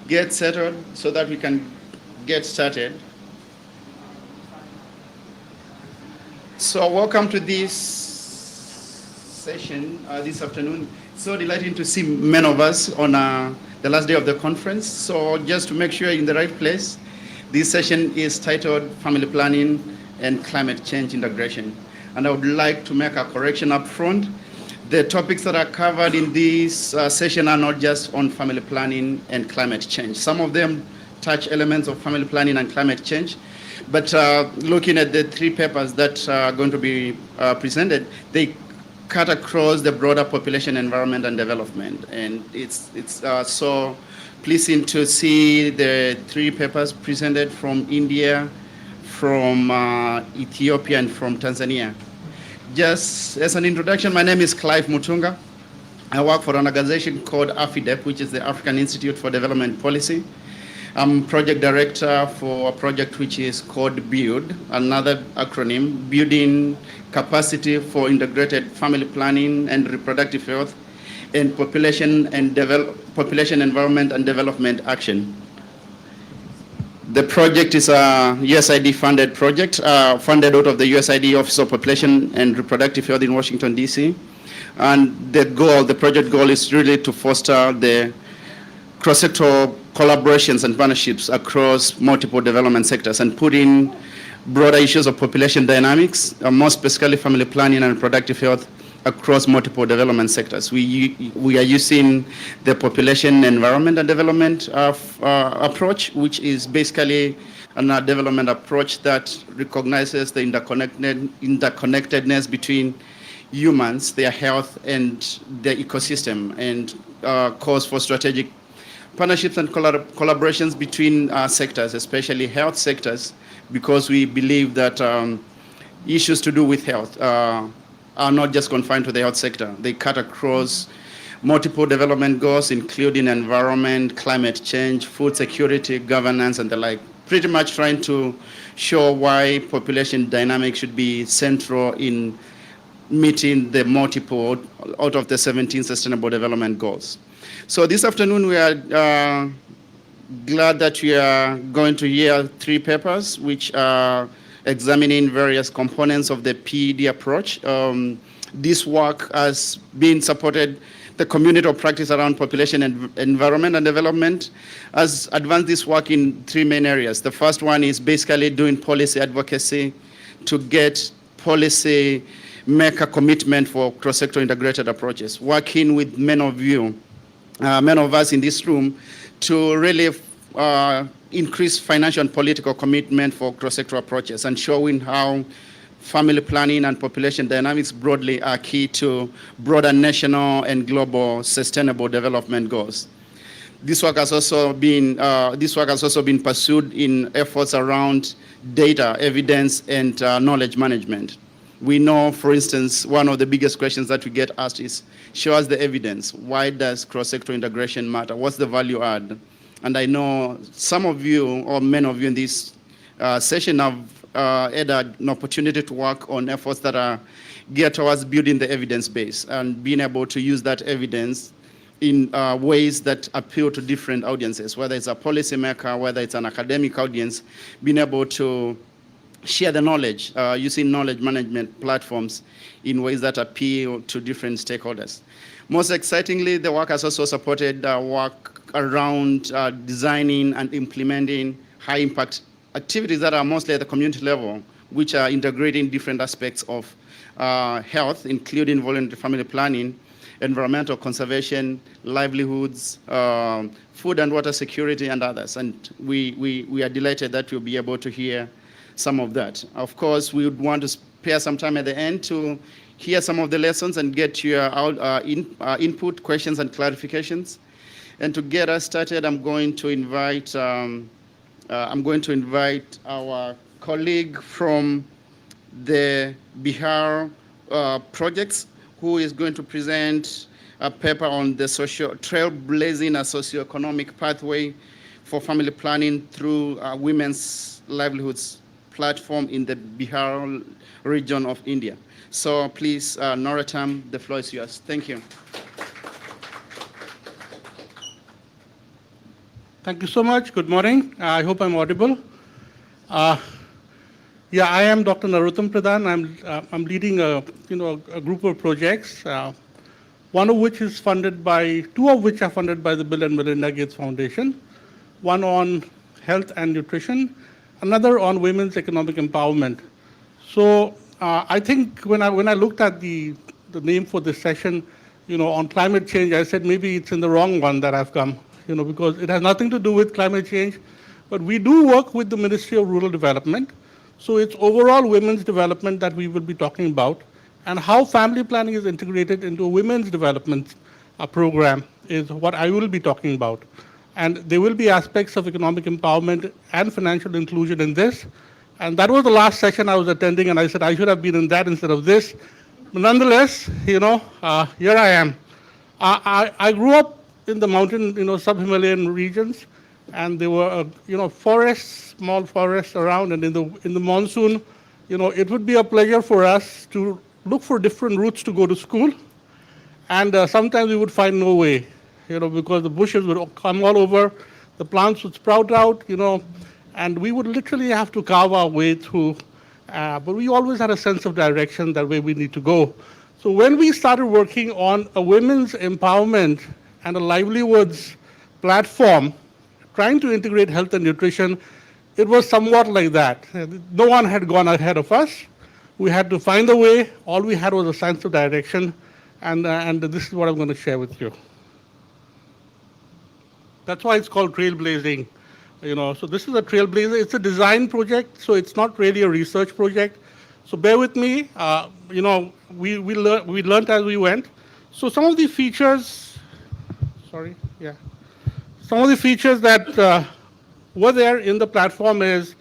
get settled so that we can get started. So welcome to this session this afternoon. So delighted to see many of us on the last day of the conference. So just to make sure you're in the right place, this session is titled Family Planning and Climate Change Integration. And I would like to make a correction up front. The topics that are covered in this session are not just on family planning and climate change. Some of them touch elements of family planning and climate change, but looking at the three papers that are going to be presented, they cut across the broader population, environment, and development. And it's so pleasing to see the three papers presented from India, from Ethiopia, and from Tanzania. Just as an introduction, my name is Clive Mutunga. I work for an organization called AFIDEP, which is the African Institute for Development Policy. I'm project director for a project which is called BUILD, another acronym, Building Capacity for Integrated Family Planning and Reproductive Health and Population, Environment, and Development Action. The project is a USAID-funded project, funded out of the USAID Office of Population and Reproductive Health in Washington, D.C. And the project goal is really to foster the cross-sectoral collaborations and partnerships across multiple development sectors and put in broader issues of population dynamics, more specifically family planning and reproductive health across multiple development sectors. We are using the population, environment, and development approach, which is basically a development approach that recognizes the interconnectedness between humans, their health, and the ecosystem, and calls for strategic partnerships and collaborations between sectors, especially health sectors, because we believe that issues to do with health are not just confined to the health sector. They cut across multiple development goals, including environment, climate change, food security, governance, and the like, pretty much trying to show why population dynamics should be central in meeting the multiple out of the 17 Sustainable Development Goals. So this afternoon, we are glad that we are going to hear three papers, which are examining various components of the PED approach. This work has been supported, the community of practice around population and environment and development has advanced this work in three main areas. The first one is basically doing policy advocacy to get policy, make a commitment for cross-sector integrated approaches, working with many of us in this room to really increase financial and political commitment for cross-sector approaches and showing how family planning and population dynamics broadly are key to broader national and global sustainable development goals. This work has also been pursued in efforts around data, evidence, and knowledge management. We know, for instance, one of the biggest questions that we get asked is, show us the evidence. Why does cross-sector integration matter? What's the value add? And I know some of you, or many of you in this session, have had an opportunity to work on efforts that are geared towards building the evidence base and being able to use that evidence in ways that appeal to different audiences, whether it's a policymaker, whether it's an academic audience, being able to share the knowledge using knowledge management platforms in ways that appeal to different stakeholders. Most excitingly, the work has also supported work around designing and implementing high-impact activities that are mostly at the community level, which are integrating different aspects of health, including voluntary family planning, environmental conservation, livelihoods, food and water security, and others. And we are delighted that we'll be able to hear some of that. Of course, we would want to spare some time at the end to hear some of the lessons and get your input, questions, and clarifications. And to get us started, I'm going to invite our colleague from the Bihar projects, who is going to present a paper on the trailblazing a socioeconomic pathway for family planning through women's livelihoods platform in the Bihar region of India. So please, Noratam, the floor is yours. Thank you. Thank you so much. Good morning. I hope I'm audible. Uh, yeah, I am Dr. Narottam Pradhan. I'm leading a group of projects. One of which is funded by two of which are funded by the Bill and Melinda Gates Foundation. One on health and nutrition, another on women's economic empowerment. So I think when I looked at the name for this session, on climate change, I said maybe it's in the wrong one that I've come, because it has nothing to do with climate change, but we do work with the Ministry of Rural Development. So it's overall women's development that we will be talking about, and how family planning is integrated into a women's development program is what I will be talking about. And there will be aspects of economic empowerment and financial inclusion in this. And that was the last session I was attending, and I said I should have been in that instead of this. But nonetheless, here I am. I grew up in the mountain, sub-Himalayan regions, and there were, forests, small forests around, and in the monsoon, it would be a pleasure for us to look for different routes to go to school, and sometimes we would find no way, because the bushes would come all over, the plants would sprout out, and we would literally have to carve our way through. But we always had a sense of direction that way we need to go. So when we started working on a women's empowerment and a livelihoods platform, trying to integrate health and nutrition, it was somewhat like that. No one had gone ahead of us. We had to find a way. All we had was a sense of direction, and this is what I'm going to share with you. That's why it's called trailblazing. So this is a trailblazer. It's a design project, so it's not really a research project. So bear with me. We learned as we went. So some of the features, some of the features that were there in the platform is,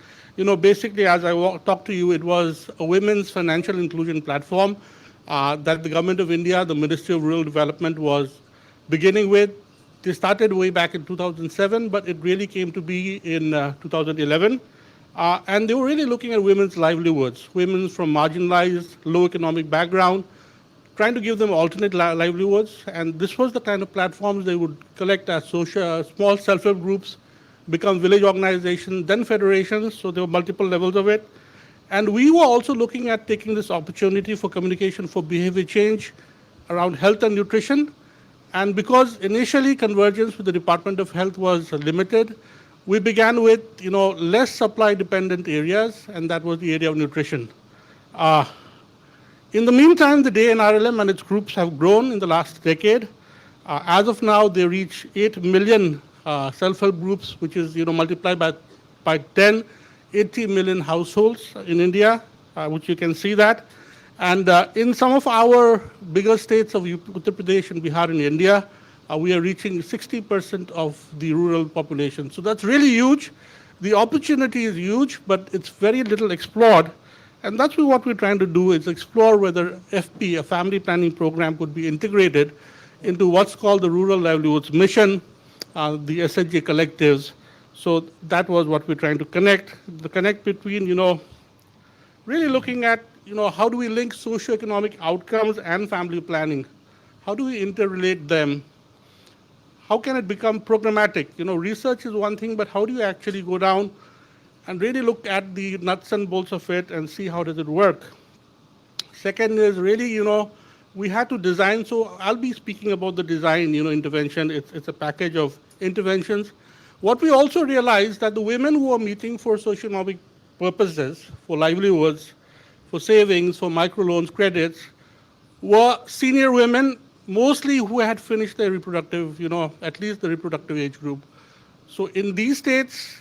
basically as I talked to you, it was a women's financial inclusion platform that the Government of India, the Ministry of Rural Development was beginning with. They started way back in 2007, but it really came to be in 2011. And they were really looking at women's livelihoods, women from marginalized, low economic background, trying to give them alternate livelihoods. And this was the kind of platforms they would collect as small self-help groups, become village organizations, then federations, so there were multiple levels of it. And we were also looking at taking this opportunity for communication for behavior change around health and nutrition. And because initially convergence with the Department of Health was limited, we began with less supply dependent areas, and that was the area of nutrition. In the meantime, the day NRLM and its groups have grown in the last decade. As of now, they reach 8 million self-help groups, which is multiplied by 10, 80 million households in India, which you can see that. And in some of our bigger states of Uttar Pradesh and Bihar in India, we are reaching 60% of the rural population. So that's really huge. The opportunity is huge, but it's very little explored. And that's what we're trying to do, is explore whether FP, a family planning program, could be integrated into what's called the Rural Livelihoods Mission, the SHG collectives. So that was what we're trying to connect. The connect between, really looking at, how do we link socioeconomic outcomes and family planning? How do we interrelate them? How can it become programmatic? Research is one thing, but how do you actually go down and really look at the nuts and bolts of it and see how does it work? Second is really, we had to design. So I'll be speaking about the design, intervention. It's a package of interventions. What we also realized that the women who are meeting for socioeconomic purposes, for livelihoods, for savings, for microloans, credits, were senior women, mostly who had finished their reproductive, at least the reproductive age group. So in these states,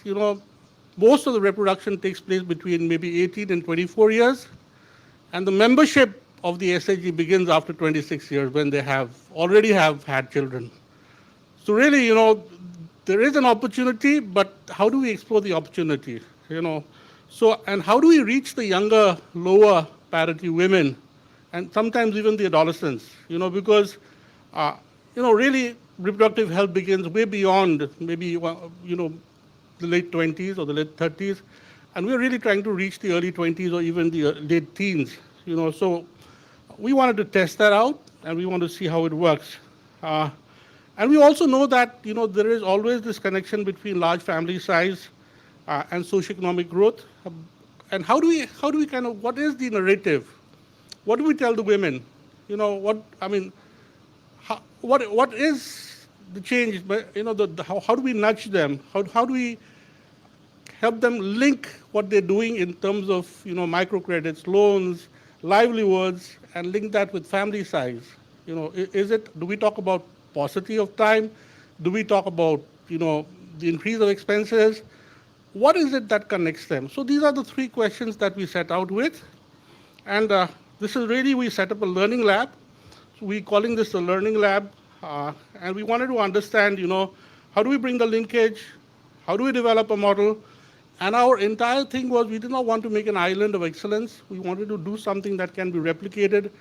most of the reproduction takes place between maybe 18 and 24 years. And the membership of the SHG begins after 26 years when they already have had children. So really, there is an opportunity, but how do we explore the opportunity? So, and how do we reach the younger, lower parity women, and sometimes even the adolescents? Because really reproductive health begins way beyond maybe the late 20s or the late 30s, and we're really trying to reach the early 20s or even the late teens. So we wanted to test that out, and we want to see how it works. And we also know that there is always this connection between large family size and socioeconomic growth. And how do we kind of what is the narrative? What do we tell the women? What I mean, what is the change? But how do we nudge them? How do we help them link what they're doing in terms of microcredits, loans, livelihoods, and link that with family size? Is it? Do we talk about paucity of time? Do we talk about the increase of expenses? What is it that connects them? So these are the three questions that we set out with, and this is really we set up a learning lab. So we're calling this a learning lab, and we wanted to understand, how do we bring the linkage? How do we develop a model? And our entire thing was we did not want to make an island of excellence. We wanted to do something that can be replicated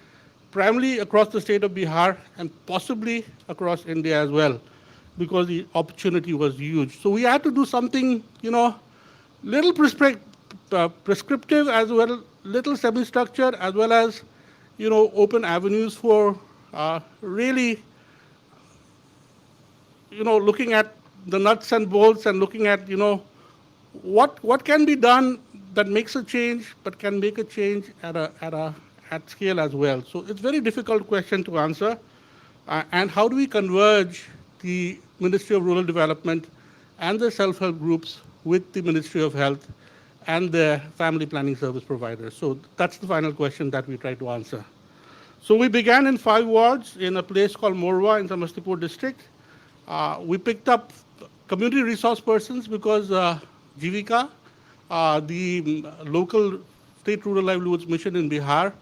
primarily across the state of Bihar and possibly across India as well, because the opportunity was huge. So we had to do something, little prescriptive as well, little semi-structured, as well as, open avenues for really, looking at the nuts and bolts and looking at, what can be done that makes a change, but can make a change at scale as well. So it's a very difficult question to answer. And how do we converge the Ministry of Rural Development and the self-help groups with the Ministry of Health and the family planning service providers? So that's the final question that we try to answer. So we began in 5 wards in a place called Morwa in Samastipur district. We picked up community resource persons because Jivika, the local state rural livelihoods mission in Bihar,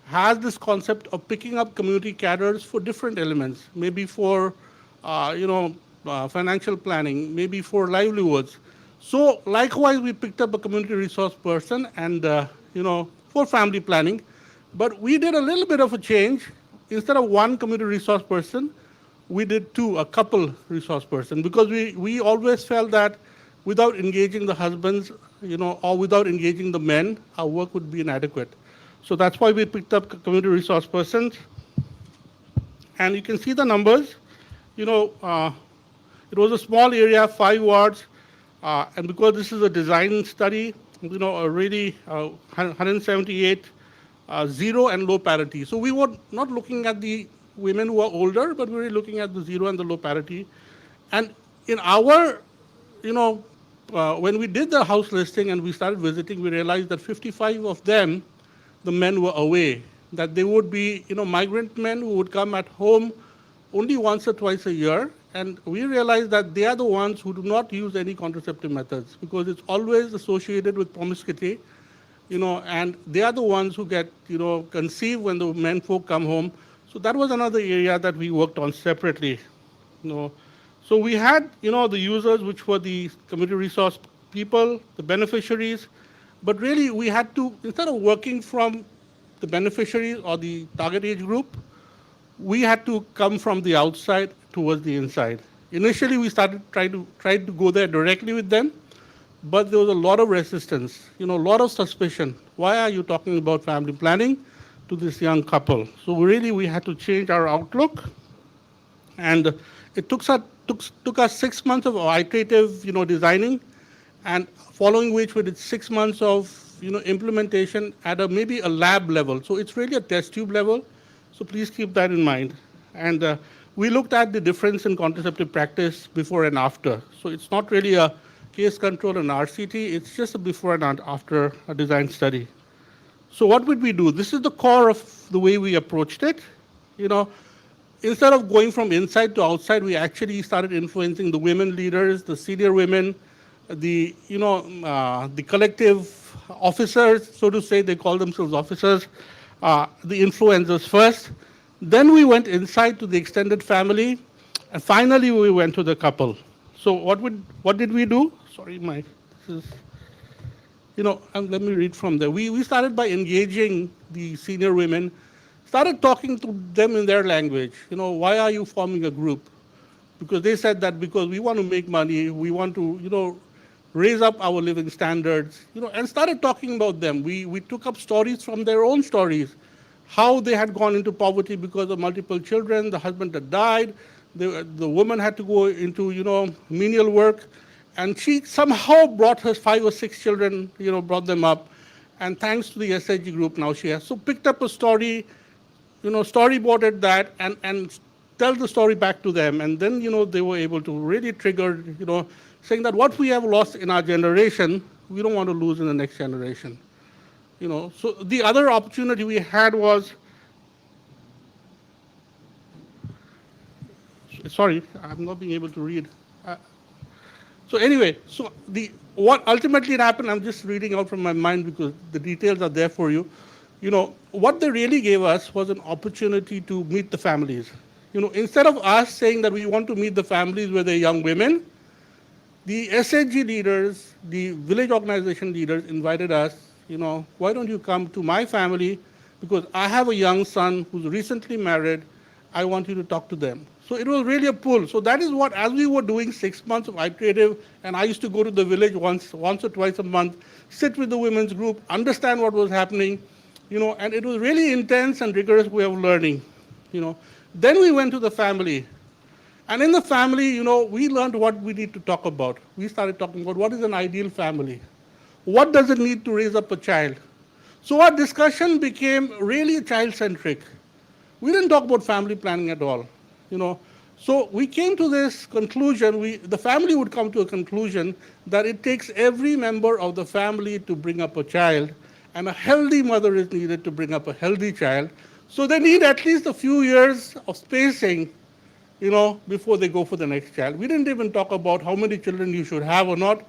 has this concept of picking up community cadres for different elements, maybe for financial planning, maybe for livelihoods. So likewise, we picked up a community resource person and for family planning. But we did a little bit of a change. Instead of one community resource person, we did 2, a couple resource person, because we always felt that without engaging the husbands, or without engaging the men, our work would be inadequate. So that's why we picked up community resource persons. And you can see the numbers. It was a small area, 5 wards, and because this is a design study, really 178 zero and low parity. So we were not looking at the women who are older, but we were looking at the zero and the low parity. And in our, when we did the house listing and we started visiting, we realized that 55 of them, the men were away, that they would be, migrant men who would come at home only once or twice a year. And we realized that they are the ones who do not use any contraceptive methods because it's always associated with promiscuity, and they are the ones who get, conceived when the men folk come home. So that was another area that we worked on separately. So we had, the users, which were the community resource people, the beneficiaries, but really we had to, instead of working from the beneficiaries or the target age group, we had to come from the outside towards the inside. Initially, we tried to go there directly with them, but there was a lot of resistance, a lot of suspicion. Why are you talking about family planning to this young couple? So really, we had to change our outlook, and it took us 6 months of iterative, designing, and following which we did 6 months of, implementation at maybe a lab level. So it's really a test tube level. So please keep that in mind. And we looked at the difference in contraceptive practice before and after. So it's not really a case control and RCT, it's just a before and after a design study. So what would we do? This is the core of the way we approached it. Instead of going from inside to outside, we actually started influencing the women leaders, the senior women, the collective officers, so to say, they call themselves officers, the influencers first. Then we went inside to the extended family, and finally we went to the couple. So what did we do? Sorry, this is, and let me read from there. We started by engaging the senior women, started talking to them in their language. Why are you forming a group? Because they said that because we want to make money, we want to, raise up our living standards, and started talking about them. We took up stories from their own stories, how they had gone into poverty because of multiple children, the husband had died, The woman had to go into, menial work, and she somehow brought her 5 or 6 children, brought them up. And thanks to the SIG group, now she has so picked up a story, storyboarded that, and tell the story back to them. And then, they were able to really trigger, saying that what we have lost in our generation, we don't want to lose in the next generation. So the other opportunity we had was, sorry, I'm not being able to read. So anyway, so what ultimately happened, I'm just reading out from my mind because the details are there for you. What they really gave us was an opportunity to meet the families. Instead of us saying that we want to meet the families where they're young women, the SHG leaders, the village organization leaders invited us, why don't you come to my family, because I have a young son who's recently married, I want you to talk to them. So it was really a pull. So that is what, as we were doing 6 months of iterative, and I used to go to the village once or twice a month, sit with the women's group, understand what was happening, and it was really intense and rigorous way of learning. Then we went to the family. And in the family, we learned what we need to talk about. We started talking about what is an ideal family. What does it need to raise up a child? So our discussion became really child-centric. We didn't talk about family planning at all. So we came to this conclusion, the family would come to a conclusion that it takes every member of the family to bring up a child, and a healthy mother is needed to bring up a healthy child. So they need at least a few years of spacing, before they go for the next child. We didn't even talk about how many children you should have or not.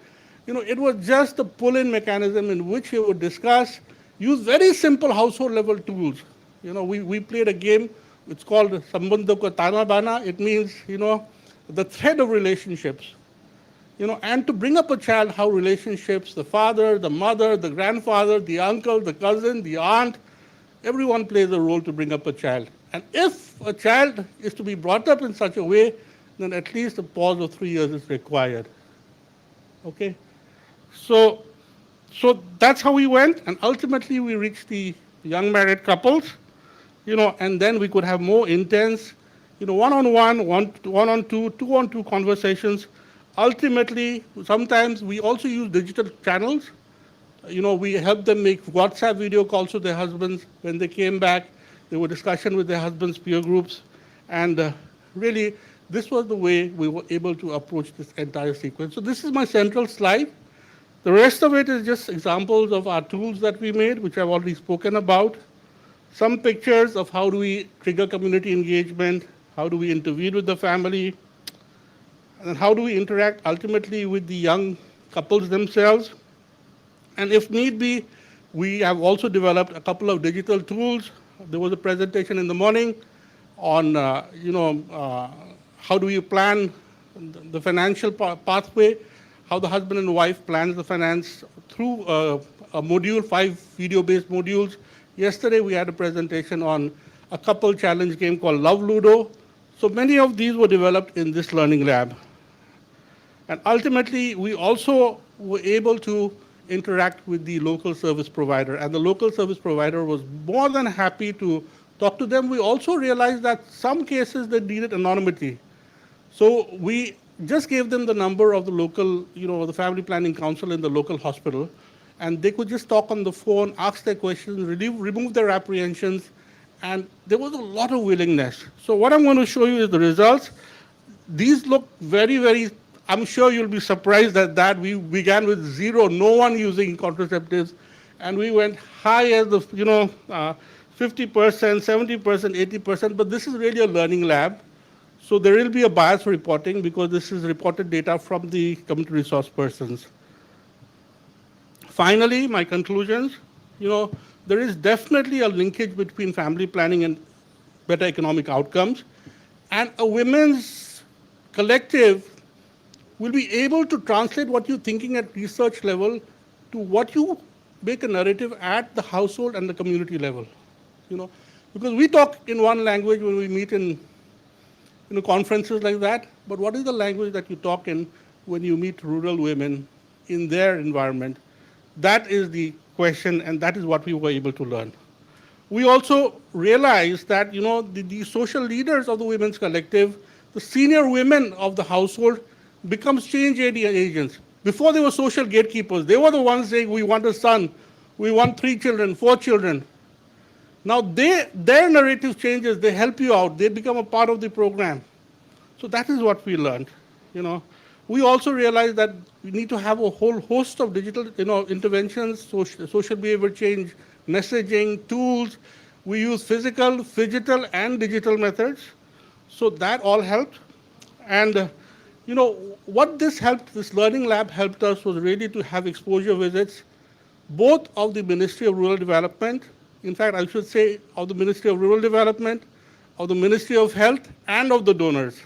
It was just a pull-in mechanism in which we would discuss, use very simple household level tools. We played a game, it's called Sambandho Ka Tana Bana. It means, the thread of relationships. And to bring up a child, how relationships, the father, the mother, the grandfather, the uncle, the cousin, the aunt, everyone plays a role to bring up a child. And if a child is to be brought up in such a way, then at least a pause of 3 years is required. Okay? So that's how we went, and ultimately we reached the young married couples, and then we could have more intense, one-on-one, one-on-two, two-on-two conversations. Ultimately, sometimes we also use digital channels. We helped them make WhatsApp video calls to their husbands. When they came back, there were discussion with their husbands' peer groups. And really, this was the way we were able to approach this entire sequence. So this is my central slide. The rest of it is just examples of our tools that we made, which I've already spoken about. Some pictures of how do we trigger community engagement, how do we intervene with the family, and how do we interact ultimately with the young couples themselves. And if need be, we have also developed a couple of digital tools. There was a presentation in the morning on, how do you plan the financial pathway, how the husband and wife plans the finance through a module, 5 video-based modules. Yesterday, we had a presentation on a couple challenge game called Love Ludo. So many of these were developed in this learning lab. And ultimately, we also were able to interact with the local service provider. And the local service provider was more than happy to talk to them. We also realized that some cases they needed anonymity. So we just gave them the number of the local, the family planning council in the local hospital, and they could just talk on the phone, ask their questions, remove their apprehensions, and there was a lot of willingness. So what I'm going to show you is the results. These look very, very, I'm sure you'll be surprised at that. We began with 0, no one using contraceptives, and we went high as the, 50%, 70%, 80%, but this is really a learning lab. So there will be a bias reporting because this is reported data from the community resource persons. Finally, my conclusions, there is definitely a linkage between family planning and better economic outcomes. And a women's collective will be able to translate what you're thinking at research level to what you make a narrative at the household and the community level. Because we talk in one language when we meet in conferences like that, but what is the language that you talk in when you meet rural women in their environment? That is the question, and that is what we were able to learn. We also realized that, the social leaders of the women's collective, the senior women of the household becomes change agents. Before they were social gatekeepers, they were the ones saying, we want a son, we want 3 children, 4 children. Now their narrative changes, they help you out, they become a part of the program. So that is what we learned. You know, we also realized that we need to have a whole host of digital, interventions, social behavior change, messaging, tools. We use physical, phygital, and digital methods. So that all helped. And what this learning lab helped us was really to have exposure visits, both of the Ministry of Rural Development, in fact, I should say of the Ministry of Rural Development, of the Ministry of Health, and of the donors.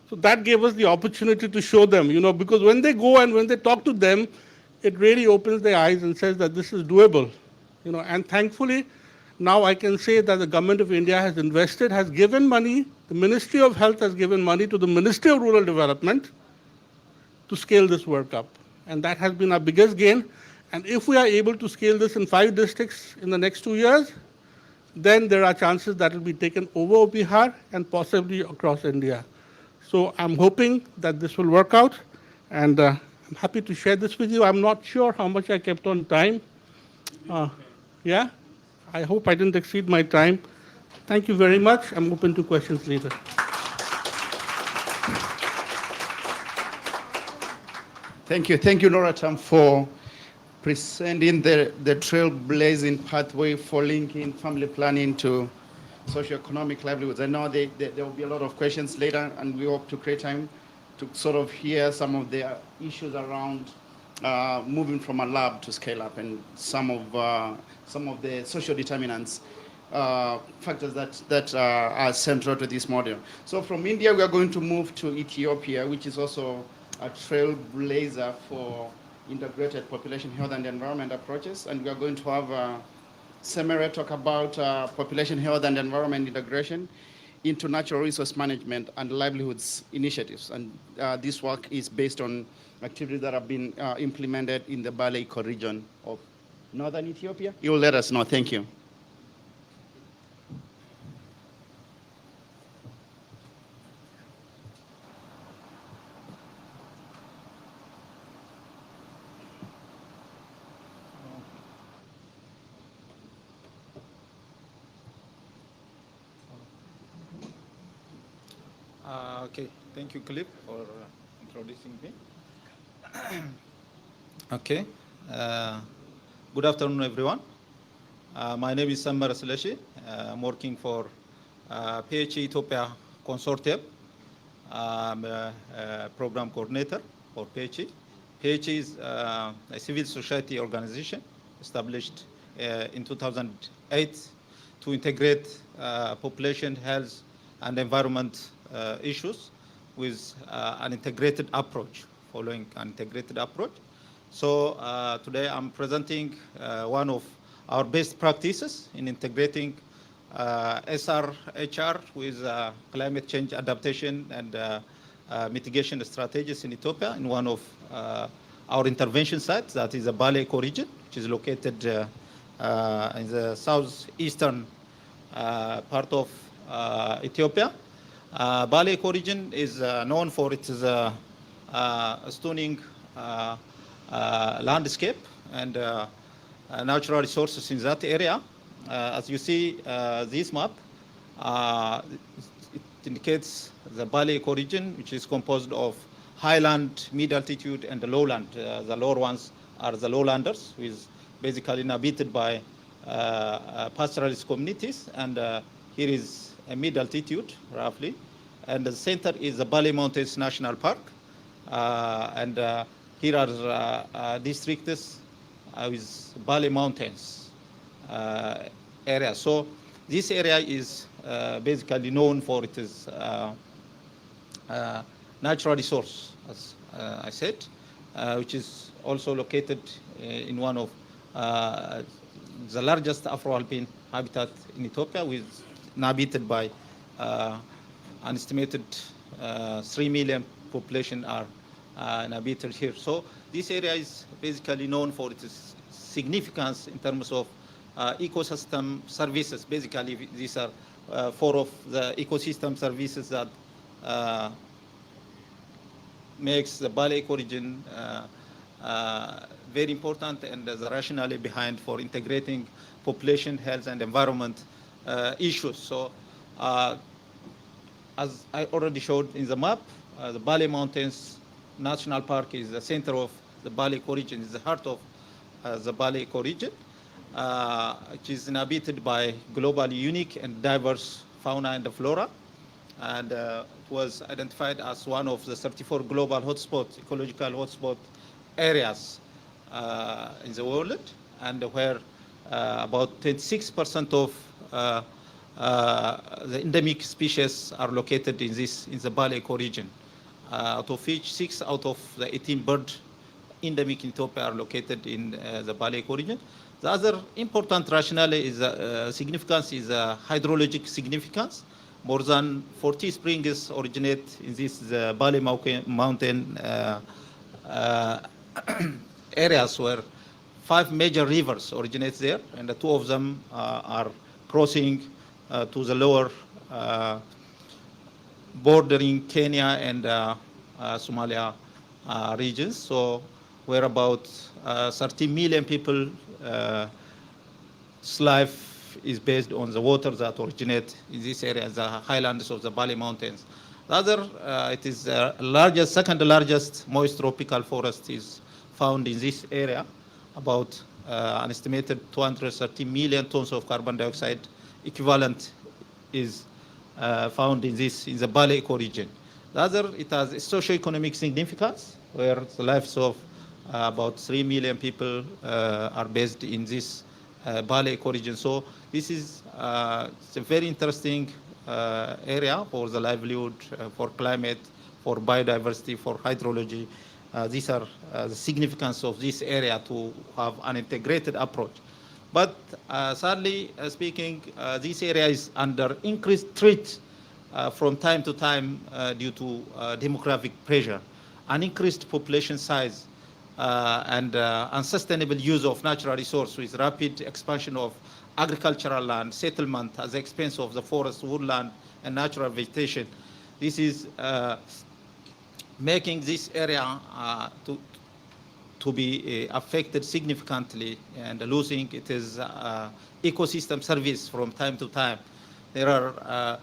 So that gave us the opportunity to show them, because when they go and when they talk to them, it really opens their eyes and says that this is doable. And thankfully, now I can say that the government of India has invested, has given money, the Ministry of Health has given money to the Ministry of Rural Development to scale this work up. And that has been our biggest gain. And if we are able to scale this in 5 districts in the next 2 years, then there are chances that it will be taken over Bihar and possibly across India. So I'm hoping that this will work out, and I'm happy to share this with you. I'm not sure how much I kept on time. Yeah, I hope I didn't exceed my time. Thank you very much. I'm open to questions later. Thank you, Noratam, for presenting the trailblazing pathway for linking family planning to socioeconomic livelihoods. I know there will be a lot of questions later, and we hope to create time to sort of hear some of the issues around moving from a lab to scale up, and some of the social determinants, factors that are central to this model. So from India, we are going to move to Ethiopia, which is also a trailblazer for integrated population health and environment approaches, and we are going to have Semere talk about population health and environment integration into natural resource management and livelihoods initiatives. And this work is based on activities that have been implemented in the Bale ecoregion of northern Ethiopia. You will let us know. Thank you. Okay, thank you, Clip, for introducing me. Okay, good afternoon, everyone. My name is Sammar Sleshi. I'm working for PH Ethiopia Consortium. I'm a program coordinator for PH. PH is a civil society organization established in 2008 to integrate population health and environment issues with an integrated approach, following an integrated approach. So today I'm presenting one of our best practices in integrating SRHR with climate change adaptation and mitigation strategies in Ethiopia in one of our intervention sites, that is the Bale ecoregion, which is located in the southeastern part of Ethiopia. Bale ecoregion is known for its stunning landscape and natural resources in that area. As you see this map, it indicates the Bale ecoregion, which is composed of highland, mid-altitude, and the lowland. The lower ones are the lowlanders, which is basically inhabited by pastoralist communities, and here is a mid-altitude, roughly, and the center is the Bale Mountains National Park, and here are districts with Bale Mountains area. So this area is basically known for its natural resource, as I said, which is also located in one of the largest Afro-Alpine habitat in Ethiopia, with inhabited by an estimated 3 million population are inhabited here. So this area is basically known for its significance in terms of ecosystem services. Basically, these are 4 of the ecosystem services that makes the Bali ecoregion very important, and the rationale behind for integrating population health and environment issues. So as I already showed in the map, the Bali Mountains National Park is the center of the Bali ecoregion, is the heart of the Bali ecoregion, which is inhabited by globally unique and diverse fauna and flora. And it was identified as one of the 34 global hotspots, ecological hotspot areas in the world, and where about 26% of the endemic species are located in the Bali ecoregion, out of which 6 out of the 18 bird endemic in Ethiopia are located in the Bali ecoregion. The other important rationale is significance is hydrologic significance. More than 40 springs originate in this Bali mountain areas, where 5 major rivers originate there, and the 2 of them are crossing to the lower bordering Kenya and Somalia regions. So where about 30 million people life is based on the water that originate in this area, the highlands of the Bali Mountains. The other, it is largest, second largest moist tropical forest is found in this area. About an estimated 230 million tons of carbon dioxide equivalent is found in the Bali ecoregion. The other, it has socio-economic significance, where the lives of about 3 million people are based in this Bali ecoregion. So this is it's a very interesting area for the livelihood, for climate, for biodiversity, for hydrology. These are the significance of this area to have an integrated approach. But sadly speaking, this area is under increased threat from time to time due to demographic pressure, an increased population size, and unsustainable use of natural resources with rapid expansion of agricultural land, settlement at the expense of the forest, woodland, and natural vegetation. This is making this area to be affected significantly and losing its ecosystem service from time to time. There are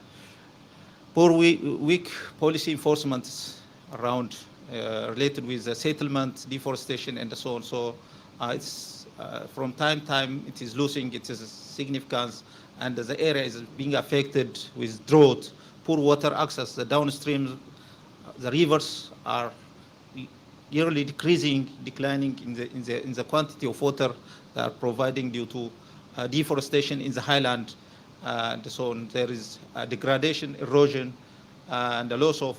poor, weak policy enforcements around related with the settlement, deforestation, and so on. So it's from time to time it is losing its significance, and the area is being affected with drought, poor water access. The downstream, the rivers are yearly declining in the quantity of water they are providing due to deforestation in the highland, and so on. There is degradation, erosion, and the loss of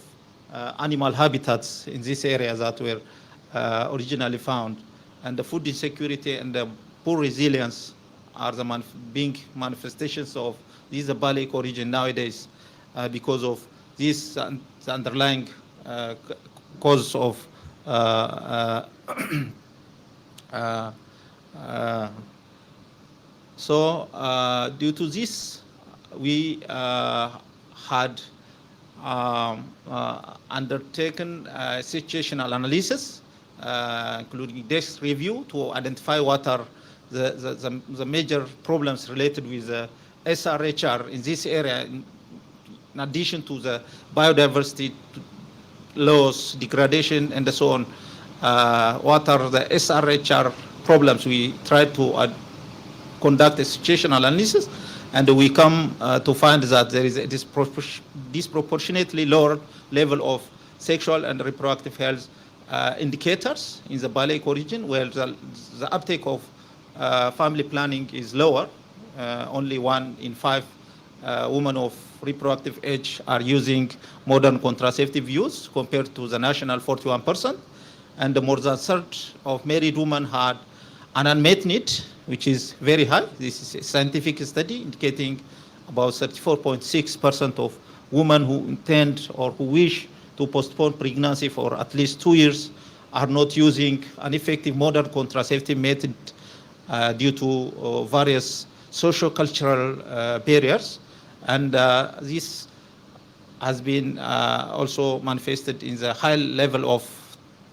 animal habitats in this area that were originally found. And the food insecurity and the poor resilience are the being manifestations of this Bali ecoregion nowadays because of this the underlying cause of so due to this, we had undertaken situational analysis, including desk review, to identify what are the major problems related with the SRHR in this area, in addition to the biodiversity loss, degradation, and so on. What are the SRHR problems? We tried to conduct a situational analysis, and we come to find that there is a disproportionately lower level of sexual and reproductive health indicators in the Bali ecoregion, where the uptake of family planning is lower. Only 1 in 5 women of reproductive age are using modern contraceptive use, compared to the national 41%. And more than a third of married women had an unmet need, which is very high. This is a scientific study indicating about 34.6% of women who intend or who wish to postpone pregnancy for at least 2 years are not using an effective modern contraceptive method due to various socio-cultural barriers. And this has been also manifested in the high level of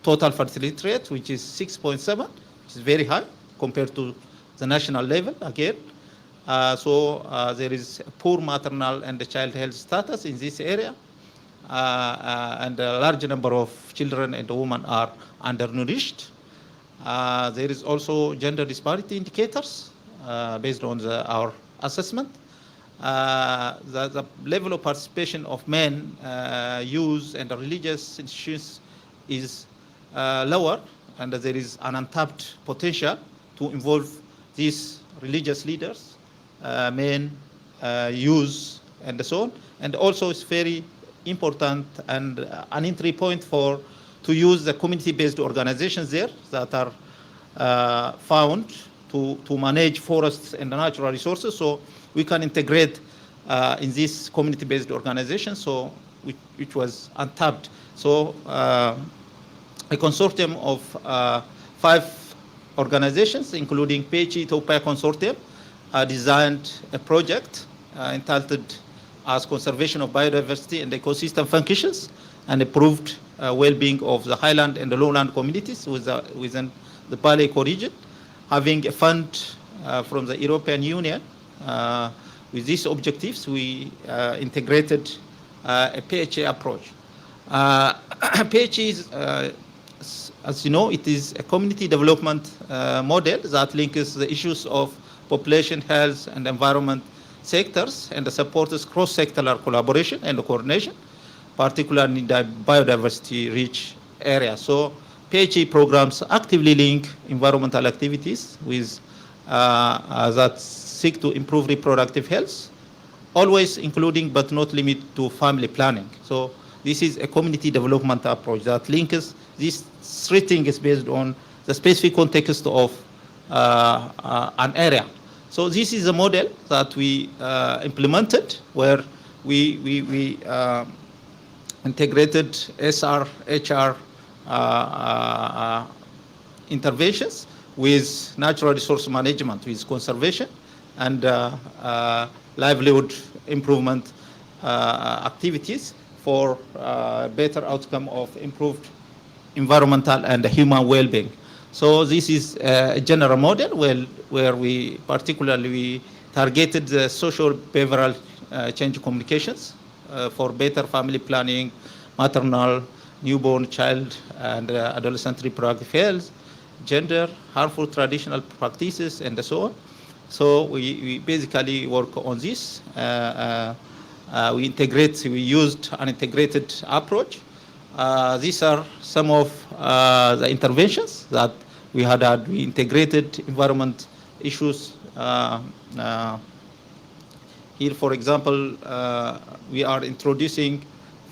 total fertility rate, which is 6.7, which is very high compared to the national level again. There is poor maternal and child health status in this area, and a large number of children and women are undernourished. There is also gender disparity indicators based on our assessment. The level of participation of men, youth, and religious institutions is lower, and there is an untapped potential to involve these religious leaders, men, youth, and so on. And also it's very important and an entry point to use the community-based organizations there that are found to manage forests and natural resources. So we can integrate in this community-based organization, which was untapped. So a consortium of 5 organizations, including PHE-THUR Consortium, designed a project entitled as Conservation of Biodiversity and Ecosystem Functions, and improved well-being of the highland and the lowland communities within the Bali ecoregion, having a fund from the European Union. With these objectives, we integrated a PHA approach. PHA is, as you know, it is a community development model that links the issues of population health and environment sectors and supports cross-sectoral collaboration and coordination, particularly in the biodiversity-rich areas. So PHA programs actively link environmental activities with that seek to improve reproductive health, always including but not limited to family planning. So this is a community development approach that links these 3 things based on the specific context of an area. So this is a model that we implemented, where we integrated SR, HR interventions with natural resource management, with conservation and livelihood improvement activities for better outcome of improved environmental and human well-being. So this is a general model where we particularly targeted the social behavioral change communications for better family planning, maternal, newborn, child, and adolescent reproductive health, gender, harmful traditional practices, and so on. So we basically work on this. We used an integrated approach. These are some of the interventions that we had. We integrated environment issues. Here, for example, we are introducing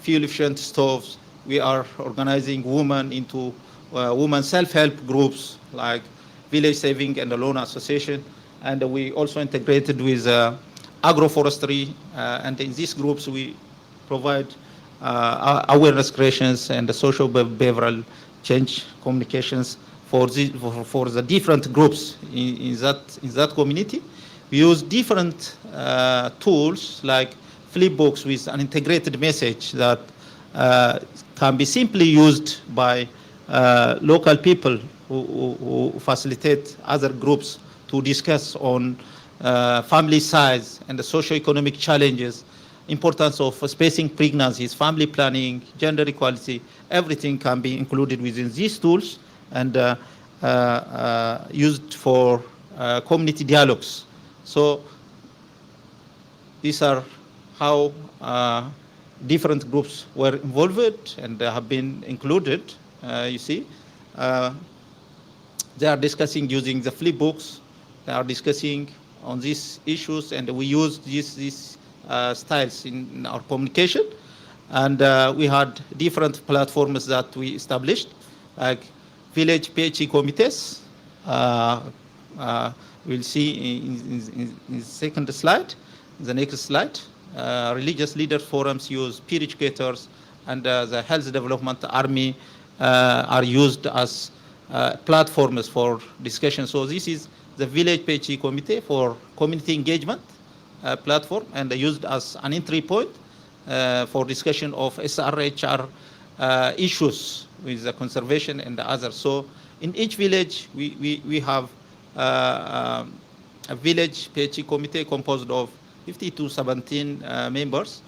fuel-efficient stoves. We are organizing women into women self-help groups like Village Saving and the Loan Association. And we also integrated with agroforestry. And in these groups, we provide awareness creations and the social behavioral change communications for the different groups in that community. We use different tools like flipbooks with an integrated message that can be simply used by local people who facilitate other groups to discuss on family size and the socio-economic challenges, importance of spacing pregnancies, family planning, gender equality. Everything can be included within these tools and used for community dialogues. So these are how different groups were involved and have been included. You see, they are discussing using the flipbooks. They are discussing on these issues, and we use these styles in our communication. And we had different platforms that we established, like village PHE committees. We'll see in the second slide, the next slide. Religious leader forums use peer educators, and the health development army are used as platforms for discussion. So this is the village PHE committee for community engagement platform, and used as an entry point for discussion of SRHR issues with the conservation and the others. So in each village, we have a village PHE committee composed of 50 to 17 members,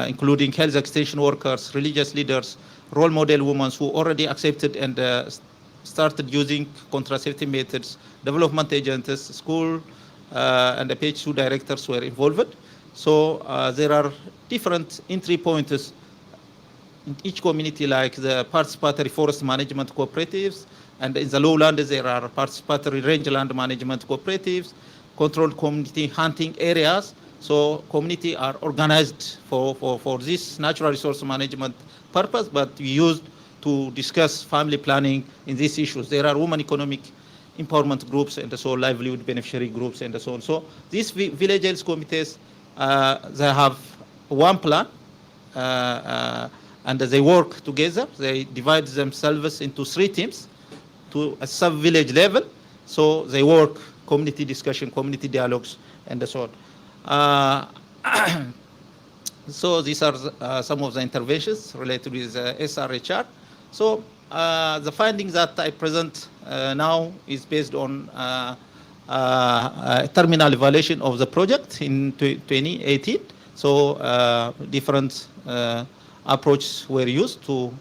including health extension workers, religious leaders, role model women who already accepted and started using contraceptive methods, development agents, school, and the PH2 directors were involved. So there are different entry points in each community, like the participatory forest management cooperatives, and in the lowlands there are participatory rangeland management cooperatives, controlled community hunting areas. So community are organized for this natural resource management purpose, but we used to discuss family planning in these issues. There are women economic empowerment groups and so livelihood beneficiary groups and so on. So these village health committees, they have one plan, and they work together. They divide themselves into 3 teams to a sub-village level. So they work community discussion, community dialogues, and so on. So these are some of the interventions related with SRHR. So the findings that I present now is based on terminal evaluation of the project in 2018. So different approaches were used to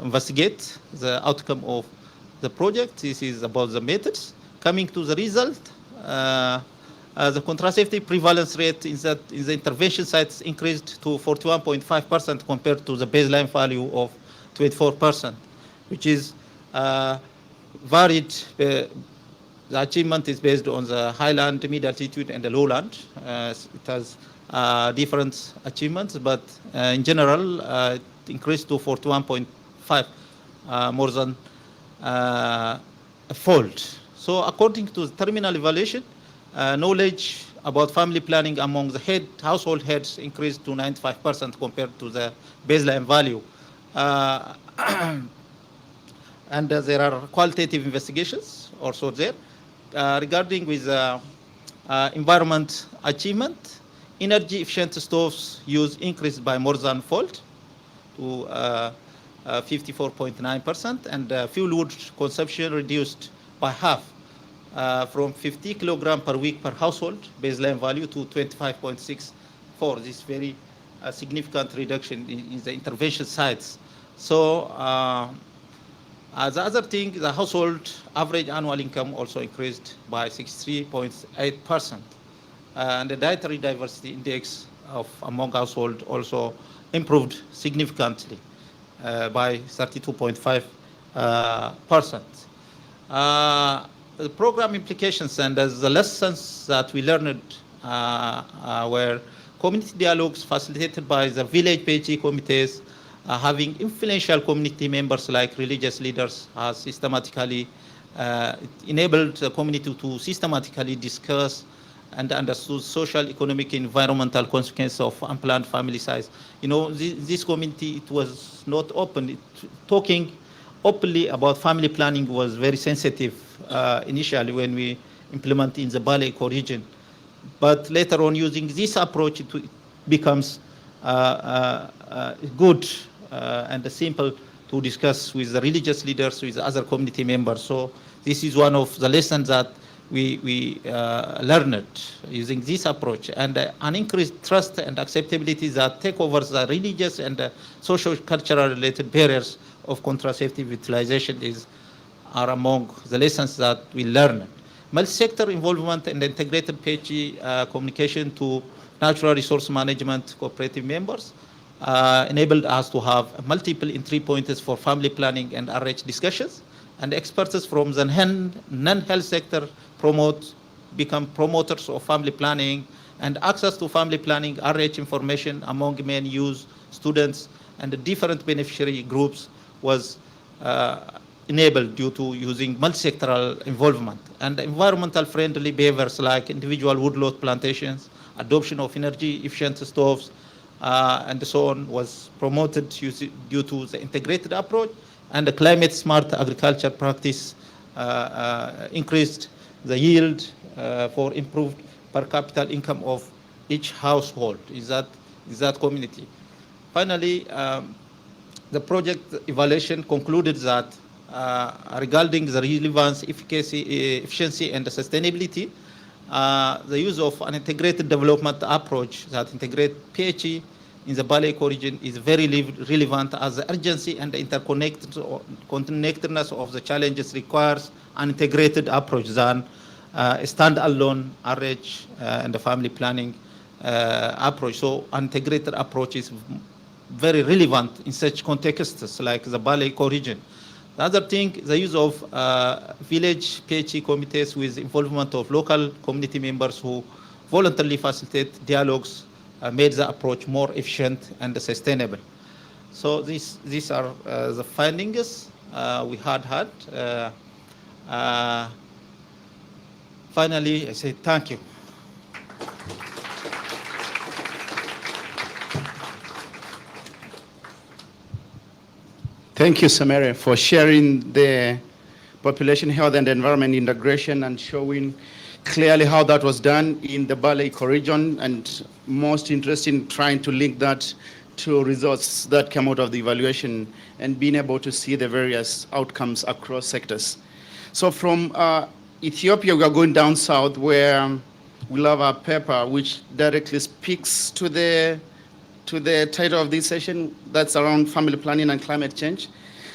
investigate the outcome of the project. This is about the methods. Coming to the result, the contraceptive prevalence rate in the intervention sites increased to 41.5% compared to the baseline value of 24%, which is varied. The achievement is based on the highland, mid altitude, and the lowland. It has different achievements, but in general, it increased to 41.5, more than a fold. So according to the terminal evaluation, knowledge about family planning among the household heads increased to 95% compared to the baseline value. And there are qualitative investigations also there. Regarding with environment achievement, energy efficient stoves use increased by more than fold to 54.9%, and fuel wood consumption reduced by half, from 50 kilogram per week per household baseline value to 25.64. This is very significant reduction in the intervention sites. So the other thing, the household average annual income also increased by 63.8%. And the dietary diversity index among households also improved significantly by 32.5%. The program implications and the lessons that we learned were community dialogues facilitated by the village PHE committees, having influential community members like religious leaders has systematically enabled the community to systematically discuss and understood social, economic, environmental consequences of unplanned family size. You know, this community, it was not open. Talking openly about family planning was very sensitive initially when we implement in the Bale ecoregion. But later on, using this approach, it becomes good and simple to discuss with the religious leaders, with other community members. So this is one of the lessons that we learned using this approach, and an increased trust and acceptability that take over the religious and social cultural related barriers of contraceptive utilization are among the lessons that we learned. Multi-sector involvement and integrated PHE communication to natural resource management cooperative members enabled us to have multiple entry points for family planning and RH discussions, and experts from the non-health sector become promoters of family planning, and access to family planning RH information among men, youth, students, and the different beneficiary groups was enabled due to using multi-sectoral involvement. And environmental friendly behaviors like individual woodlot plantations, adoption of energy efficient stoves, and so on was promoted due to the integrated approach, and the climate smart agriculture practice increased the yield for improved per capita income of each household in that community. Finally, the project evaluation concluded that regarding the relevance, efficiency, and the sustainability, the use of an integrated development approach that integrates PHE in the Bale ecoregion is very relevant, as the urgency and the interconnectedness of the challenges requires an integrated approach than a standalone RH and the family planning approach. So an integrated approach is very relevant in such contexts like the Bale ecoregion. The other thing, the use of village PHE committees with involvement of local community members who voluntarily facilitate dialogues made the approach more efficient and sustainable. So these are the findings we had. Finally, I say thank you. Thank you, Samere, for sharing the population health and environment integration and showing clearly how that was done in the Bale ecoregion, and most interesting trying to link that to results that come out of the evaluation and being able to see the various outcomes across sectors. So from Ethiopia, we are going down south where we have a paper which directly speaks to the title of this session, that's around family planning and climate change.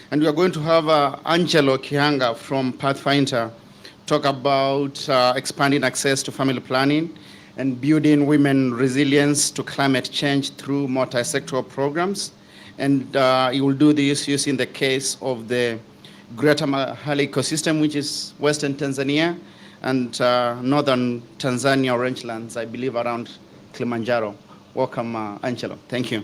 And we are going to have Angelo Kihanga from Pathfinder talk about expanding access to family planning and building women resilience to climate change through multi-sectoral programs. And he will do this using the case of the Greater Mahale ecosystem, which is Western Tanzania and Northern Tanzania rangelands, I believe around Kilimanjaro. Welcome, Angelo. Thank you.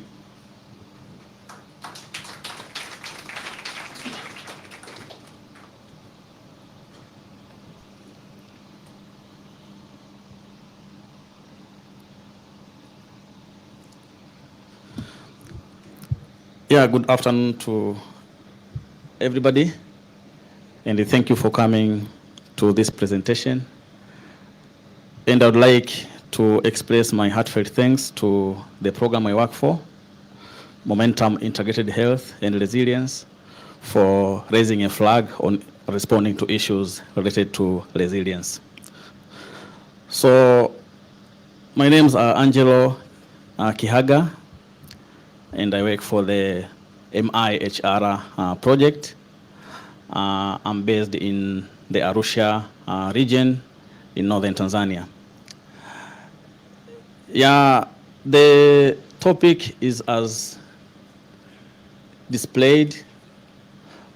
Yeah, good afternoon to everybody, and thank you for coming to this presentation. And I would like to express my heartfelt thanks to the program I work for, Momentum Integrated Health and Resilience, for raising a flag on responding to issues related to resilience. So my name is Angelo Kihaga, and I work for the MIHR project. I'm based in the Arusha region in northern Tanzania. Yeah, the topic is as displayed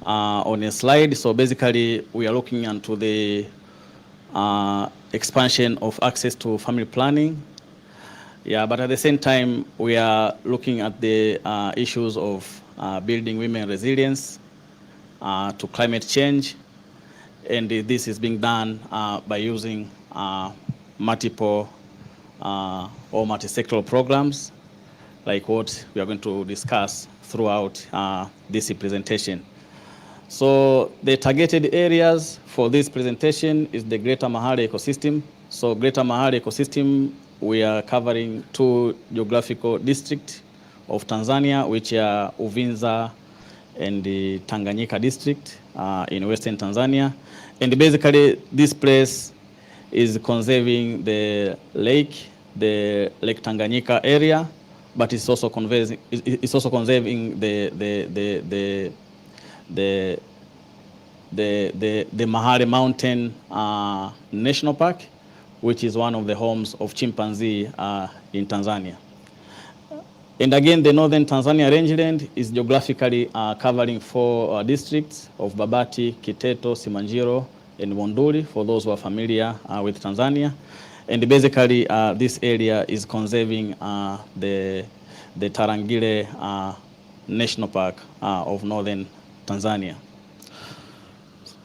on a slide. So basically, we are looking into the expansion of access to family planning. Yeah, but at the same time, we are looking at the issues of building women resilience to climate change. And this is being done by using multiple or multi-sectoral programs, like what we are going to discuss throughout this presentation. So the targeted areas for this presentation is the Greater Mahale ecosystem. So Greater Mahale ecosystem, we are covering 2 geographical districts of Tanzania, which are Uvinza and the Tanganyika district in western Tanzania. And basically, this place is conserving the Lake Tanganyika area, but it's also conserving the Mahale Mountain National Park, which is one of the homes of chimpanzee in Tanzania. And again, the northern Tanzania rangeland is geographically covering 4 districts of Babati, Kiteto, Simanjiro, and Monduli, for those who are familiar with Tanzania. And basically, this area is conserving the Tarangire National Park of northern Tanzania.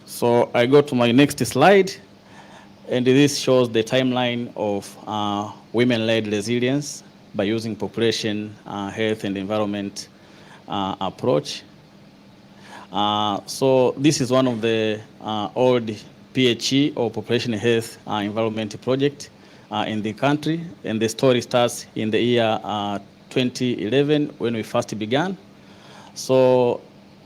So I go to my next slide, and this shows the timeline of women-led resilience by using population health and environment approach. So this is one of the old PHE or population health environment project in the country, and the story starts in the year 2011 when we first began. So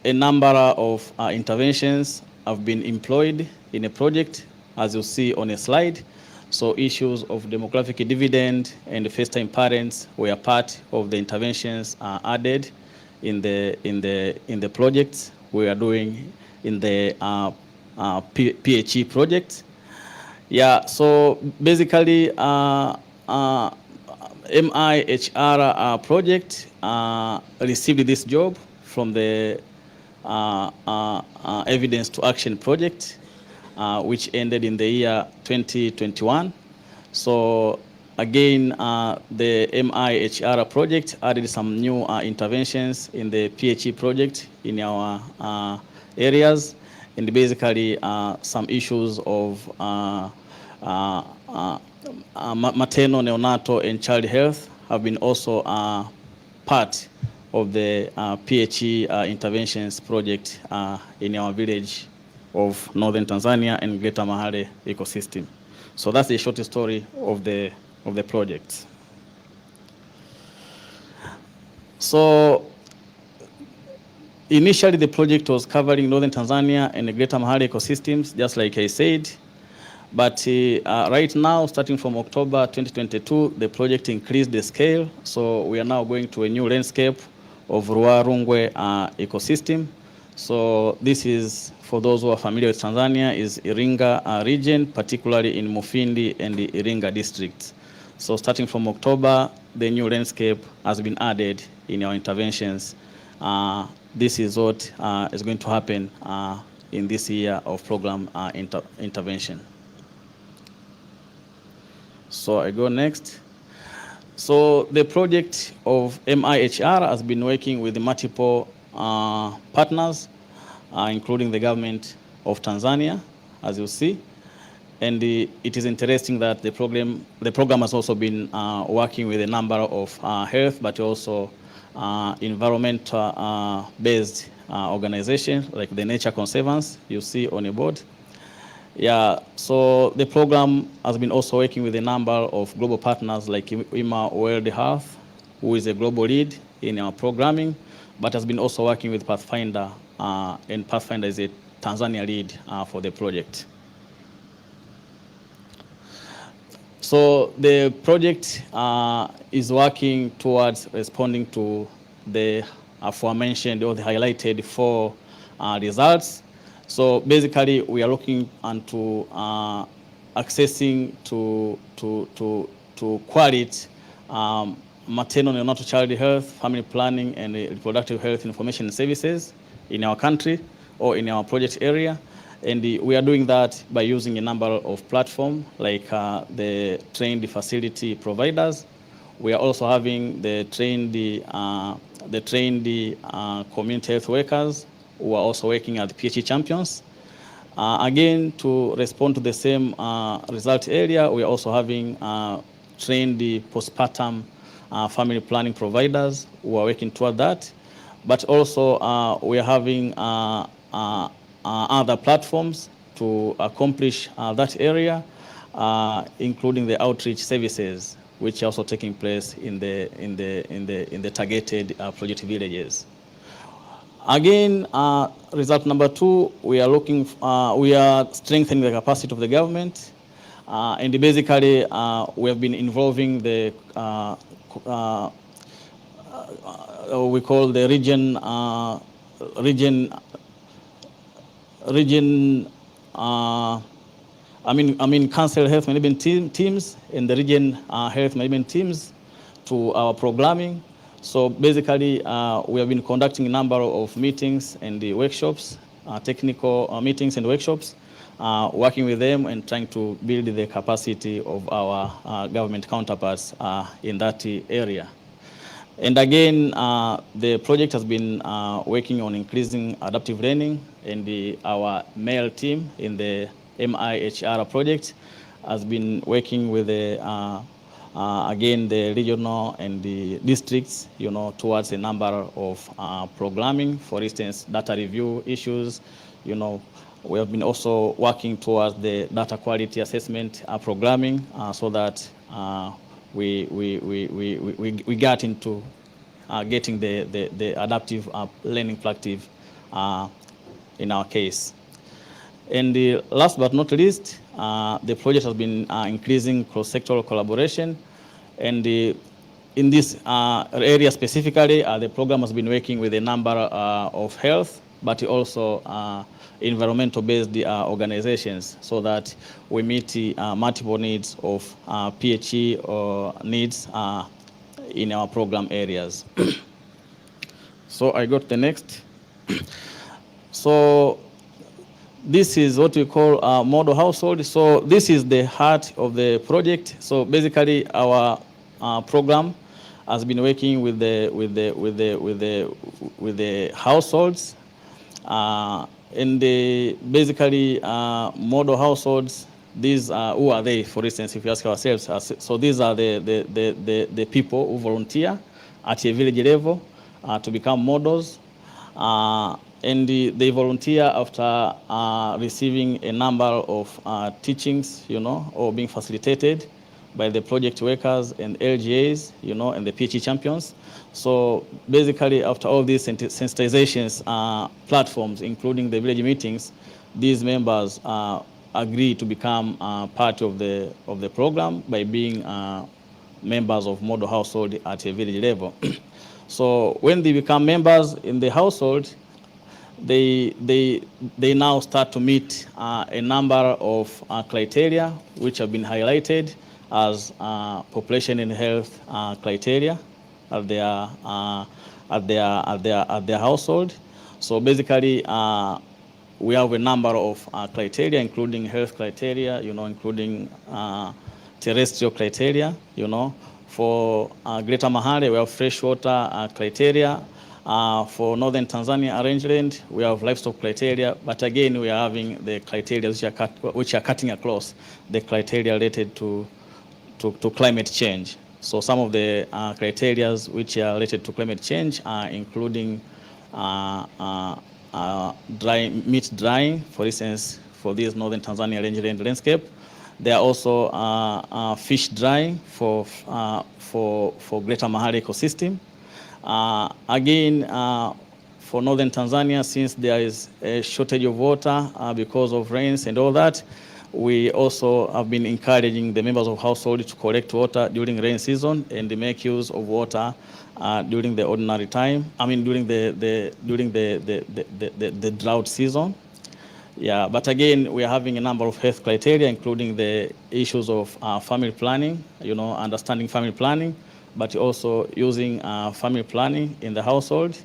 a number of interventions have been employed in a project, as you see on a slide. So issues of demographic dividend and first-time parents were part of the interventions added in the projects we are doing in the PHE project. Yeah, so basically MIHR project received this job from the Evidence to Action project, which ended in the year 2021. So again, the MIHR project added some new interventions in the PHE project in our areas, and basically some issues of maternal, neonatal, and child health have been also part of the PHE interventions project in our village of northern Tanzania and Greater Mahale ecosystem. So that's the short story of the project. So initially the project was covering northern Tanzania and the Greater Mahale ecosystems, just like I said. But right now, starting from October 2022, the project increased the scale. So we are now going to a new landscape of Ruarungwe ecosystem. So this is, for those who are familiar with Tanzania, is Iringa region, particularly in Mufindi and the Iringa district. So starting from October, the new landscape has been added in our interventions. This is what is going to happen in this year of program intervention. So I go next. So the project of MIHR has been working with multiple partners, including the government of Tanzania, as you see. And it is interesting that the program has also been working with a number of health, but also environmental-based organizations like the Nature Conservance you see on a board. Yeah, so the program has been also working with a number of global partners like IMA World Health, who is a global lead in our programming, but has been also working with Pathfinder, and Pathfinder is a Tanzania lead for the project. So the project is working towards responding to the aforementioned or the highlighted 4 results. So basically, we are looking into accessing to quality maternal neonatal child health, family planning, and reproductive health information services in our country or in our project area. And we are doing that by using a number of platforms like the trained facility providers. We are also having the trained community health workers who are also working at the PHE champions. Again, to respond to the same result area, we are also having trained postpartum family planning providers who are working toward that. But also we are having other platforms to accomplish that area, including the outreach services, which are also taking place in the targeted project villages. Again, result number 2, we are strengthening the capacity of the government, and basically we have been involving the we call the council health management teams and the region health management teams to our programming. So basically, we have been conducting a number of meetings and the workshops, technical meetings and workshops, working with them and trying to build the capacity of our government counterparts in that area. And again, the project has been working on increasing adaptive learning, and our male team in the MIHR project has been working with again, the regional and the districts, towards a number of programming, for instance, data review issues, We have been also working towards the data quality assessment programming so that we got into getting the adaptive learning practice in our case. And last but not least, the project has been increasing cross-sectoral collaboration. And in this area specifically, the program has been working with a number of health, but also environmental-based organizations, so that we meet multiple needs of PHE or needs in our program areas. So I got the next. So this is what we call a model household. So this is the heart of the project. So basically, our program has been working with the households, and basically model households. These who are they? For instance, if you ask ourselves, so these are the people who volunteer at a village level to become models. And they volunteer after receiving a number of teachings, or being facilitated by the project workers and LGAs, and the PHE champions. So basically, after all these sensitizations platforms, including the village meetings, these members agree to become part of the program by being members of model household at a village level. So when they become members in the household, they now start to meet a number of criteria which have been highlighted as population and health criteria at their household. So basically, we have a number of criteria, including health criteria, including terrestrial criteria. For Greater Mahale, we have freshwater criteria. For Northern Tanzania rangeland, we have livestock criteria, but again, we are having the criteria which are cutting across the criteria related to climate change. So some of the criteria which are related to climate change are including meat drying, for instance, for this Northern Tanzania rangeland landscape. There are also fish drying for Greater Mahale ecosystem. Again, for Northern Tanzania, since there is a shortage of water because of rains and all that, we also have been encouraging the members of household to collect water during rain season and make use of water during the ordinary time. I mean, during the drought season. Yeah, but again, we are having a number of health criteria, including the issues of family planning, understanding family planning, but also using family planning in the household.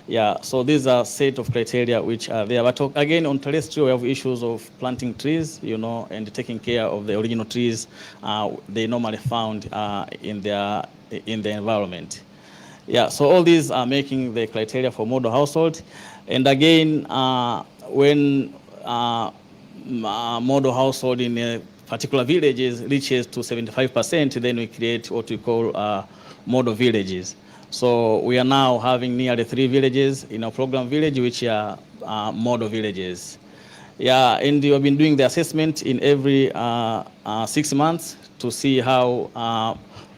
Yeah, so these are a set of criteria which are there. But again, on terrestrial, we have issues of planting trees, and taking care of the original trees they normally found in the environment. Yeah, so all these are making the criteria for model household. And again, when model household in a particular villages reaches to 75%, then we create what we call model villages. So we are now having nearly 3 villages in our program village, which are model villages. Yeah, and we have been doing the assessment in every 6 months to see how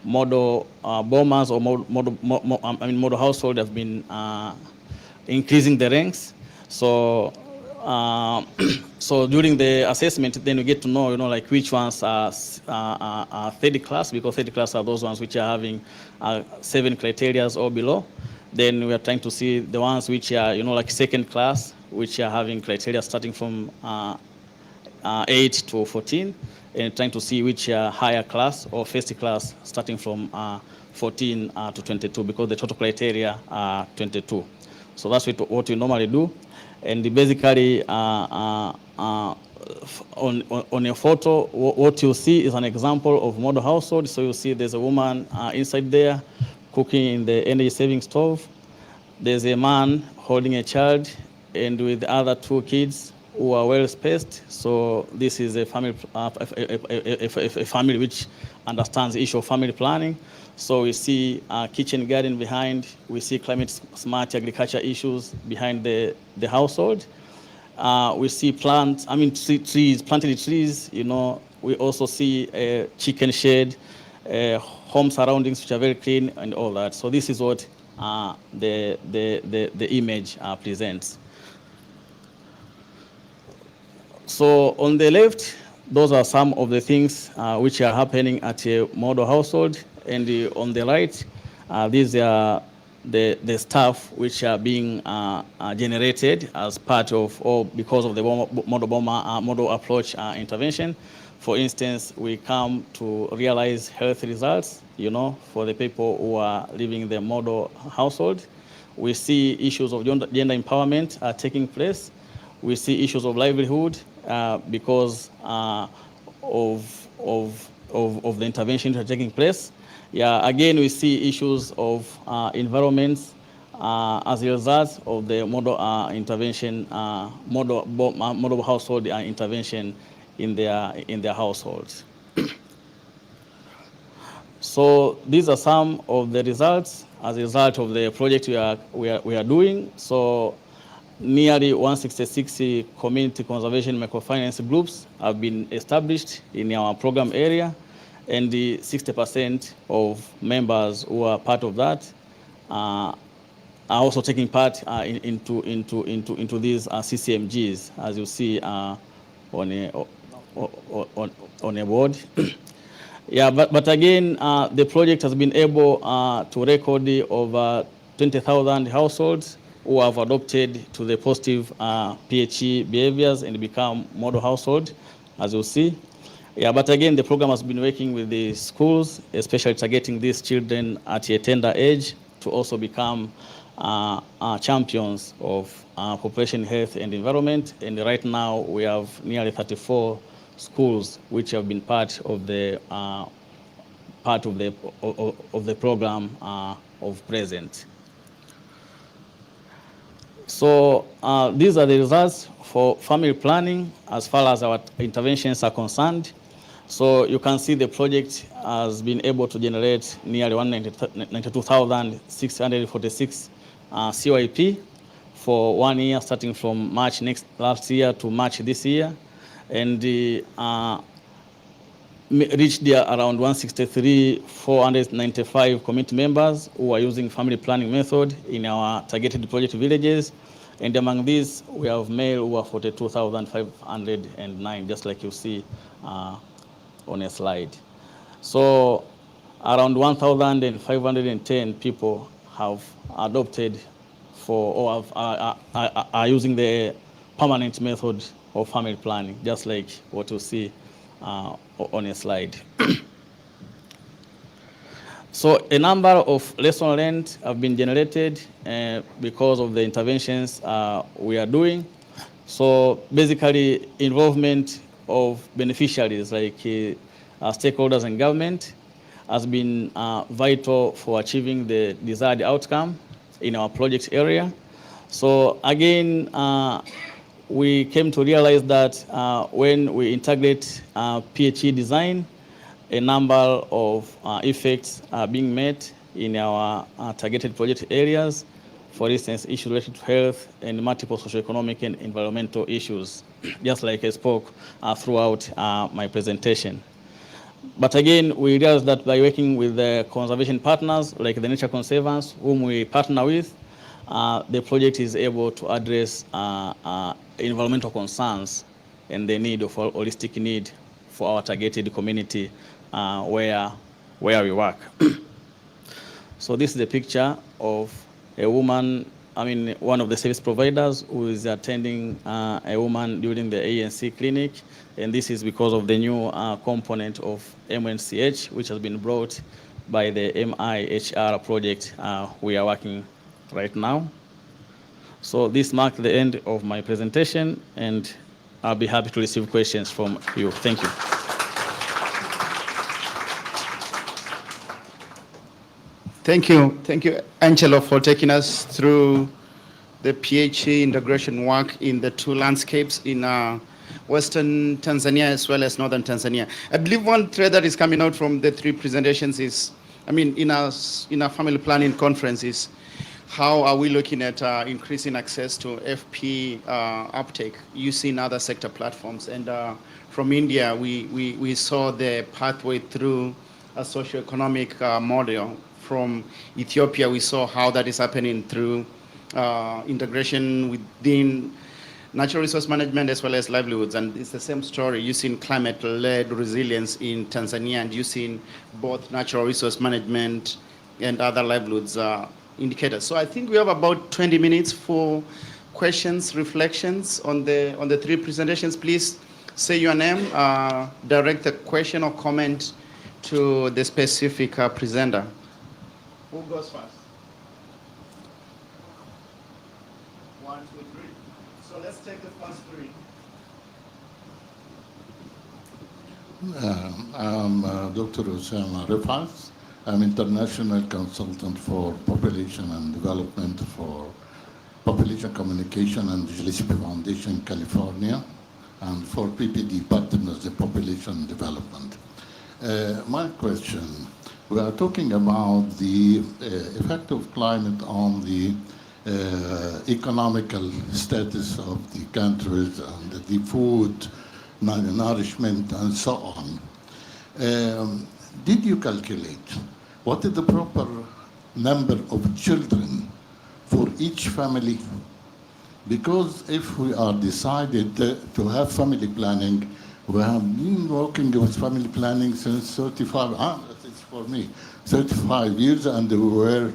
model bombers or model household have been increasing the ranks. So so during the assessment, then we get to know, like which ones are third class, because third class are those ones which are having 7 criteria or below. Then we are trying to see the ones which are, like second class, which are having criteria starting from 8 to 14, and trying to see which are higher class or first class starting from 14 to 22, because the total criteria are 22. So that's what we normally do. And basically, on a photo, what you see is an example of model household. So you see there's a woman inside there cooking in the energy saving stove. There's a man holding a child, and with the other 2 kids who are well spaced. So this is a family, a family which understands the issue of family planning. So we see kitchen garden behind. We see climate smart agriculture issues behind the household. we see plants, trees, planted trees, we also see a chicken shed, home surroundings which are very clean and all that. So this is what the image presents. So on the left, those are some of the things which are happening at a model household, and on the right, these are the stuff which are being generated as part of or because of the model approach intervention. For instance, we come to realize health results, for the people who are living in the model household. We see issues of gender empowerment taking place. We see issues of livelihood because of the interventions that are taking place. Yeah, again, we see issues of environments as a result of the model intervention, model household intervention in their households. So these are some of the results as a result of the project we are doing. So nearly 166 community conservation microfinance groups have been established in our program area, and the 60% of members who are part of that are also taking part into these CCMGs, as you see on a board. Yeah, but again, the project has been able to record over 20,000 households who have adopted to the positive PHE behaviors and become model household, as you see. Yeah, but again, the program has been working with the schools, especially targeting these children at a tender age to also become champions of population health and environment. And right now, we have nearly 34 schools which have been part of the program of present. So these are the results for family planning as far as our interventions are concerned. So you can see the project has been able to generate nearly 192,646 CYP for 1 year, starting from March last year to March this year, and reached there around 163,495 community members who are using family planning method in our targeted project villages. And among these, we have male who are 42,509, just like you see on a slide. So around 1,510 people have adopted or are using the permanent method of family planning, just like what you see on a slide. So a number of lessons learned have been generated because of the interventions we are doing. So basically, involvement of beneficiaries like stakeholders and government has been vital for achieving the desired outcome in our project area. So again, we came to realize that when we integrate PHE design, a number of effects are being met in our targeted project areas. For instance, issues related to health and multiple socioeconomic and environmental issues, just like I spoke throughout my presentation. But again, we realized that by working with the conservation partners, like the nature conservers, whom we partner with, the project is able to address environmental concerns and the need of a holistic need for our targeted community where we work. So this is a picture of a woman, one of the service providers who is attending a woman during the ANC clinic. And this is because of the new component of MNCH, which has been brought by the MIHR project we are working right now. So this marks the end of my presentation, and I'll be happy to receive questions from you. Thank you. Thank you, Angelo, for taking us through the PHE integration work in the two landscapes in Western Tanzania as well as Northern Tanzania. I believe one thread that is coming out from the three presentations is, in our family planning conference is how are we looking at increasing access to FP uptake using other sector platforms? And from India, we saw the pathway through a socio-economic model. From Ethiopia, we saw how that is happening through integration within natural resource management as well as livelihoods. And it's the same story using climate-led resilience in Tanzania and using both natural resource management and other livelihoods indicators. So I think we have about 20 minutes for questions, reflections on the three presentations. Please say your name, direct the question or comment to the specific presenter. Who goes first? 1, 2, 3. So let's take the first three. I'm Dr. Osama Rifas. I'm international consultant for population and development for Population Communication and Gillespie Foundation, California, and for PPD Partners in Population Development. My question, we are talking about the effect of climate on the economical status of the countries and the food, nourishment, and so on. Did you calculate what is the proper number of children for each family? Because if we are decided to have family planning, we have been working with family planning since 35, it's for me, 35 years, and we were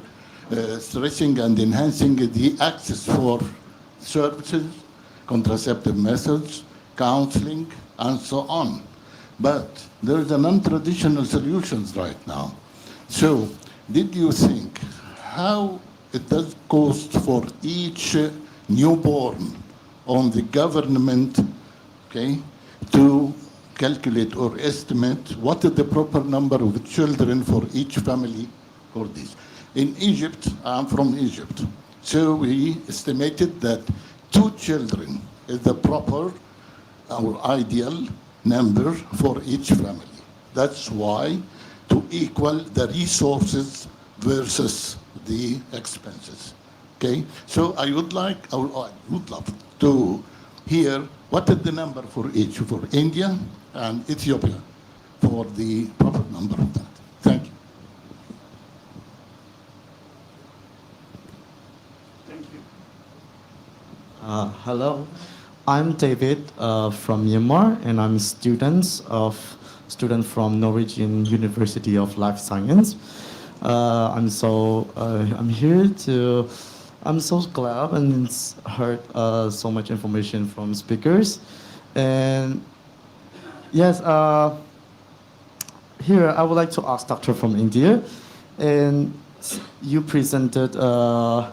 stretching and enhancing the access for services, contraceptive methods, counseling, and so on. But there is a non-traditional solutions right now. So did you think how it does cost for each newborn on the government, okay, to calculate or estimate what is the proper number of children for each family for this? In Egypt, I'm from Egypt, so we estimated that 2 children is the proper or ideal number for each family. That's why to equal the resources versus the expenses. Okay, so I would love to hear what is the number for each, for India and Ethiopia, for the proper number of that. Thank you. Thank you. Hello, I'm David from Myanmar, and I'm student from Norwegian University of Life Science. I'm so glad and heard so much information from speakers, and yes, here I would like to ask Doctor from India, and you presented the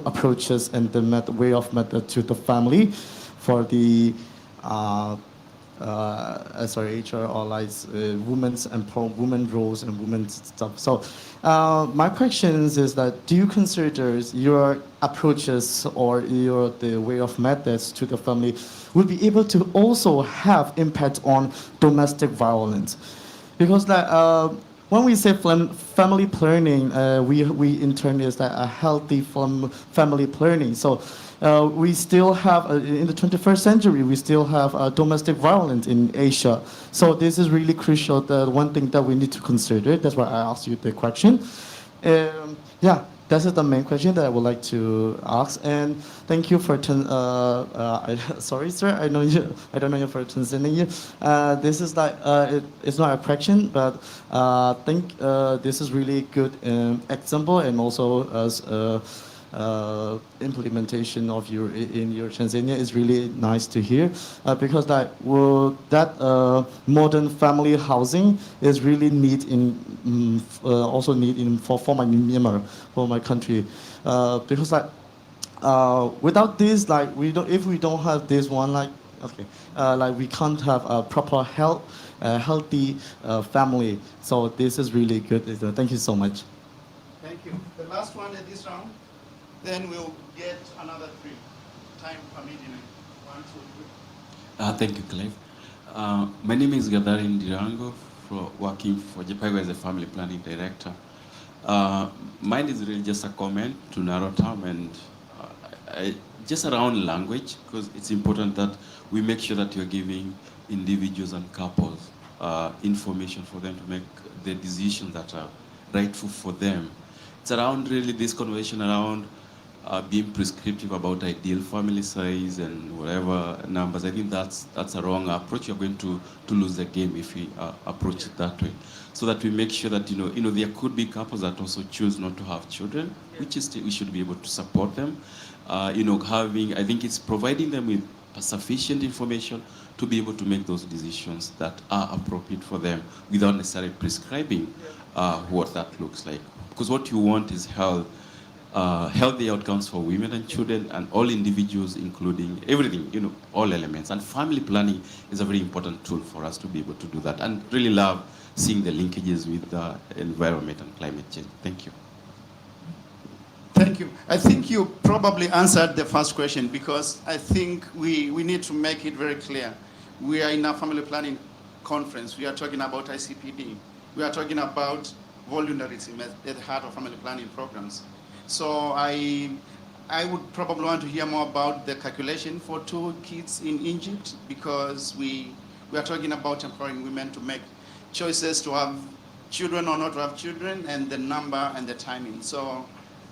approaches and the way of method to the family for the SRHR or like women's and women roles and women's stuff. So my question is that do you consider your approaches or the way of methods to the family will be able to also have impact on domestic violence? Because when we say family planning, we in turn is that a healthy family planning. So we still have, in the 21st century, we still have domestic violence in Asia. So this is really crucial, the one thing that we need to consider. That's why I asked you the question. Yeah, that is the main question that I would like to ask. And thank you for, sorry sir, I don't know you for Tanzania. This is like, it's not a question, but I think this is really good example, and also as implementation of in your Tanzania is really nice to hear, because that modern family housing is really also need for my Myanmar, for my country, because without this, like if we don't have this one, like we can't have a proper healthy family. So this is really good. Thank you so much. Thank you. The last one in this round. Then we'll get another 3, time permitting. 1, 2, 3. Thank you, Clive. My name is Gadharin Dirango, working for JPIGO as a family planning director. Mine is really just a comment to Narotam and just around language, because it's important that we make sure that you're giving individuals and couples information for them to make the decisions that are rightful for them. It's around really this conversation around being prescriptive about ideal family size and whatever numbers. I think that's a wrong approach. You're going to lose the game if we approach it that way. So that we make sure that there could be couples that also choose not to have children, which is we should be able to support them. I think it's providing them with sufficient information to be able to make those decisions that are appropriate for them without necessarily prescribing what that looks like. Because what you want is healthy outcomes for women and children and all individuals, including everything, all elements. And family planning is a very important tool for us to be able to do that. And really love seeing the linkages with the environment and climate change. Thank you. Thank you. I think you probably answered the first question, because I think we need to make it very clear. We are in a family planning conference. We are talking about ICPD. We are talking about voluntarism at the heart of family planning programs. So I would probably want to hear more about the calculation for 2 kids in Egypt, because we are talking about empowering women to make choices to have children or not to have children, and the number and the timing. So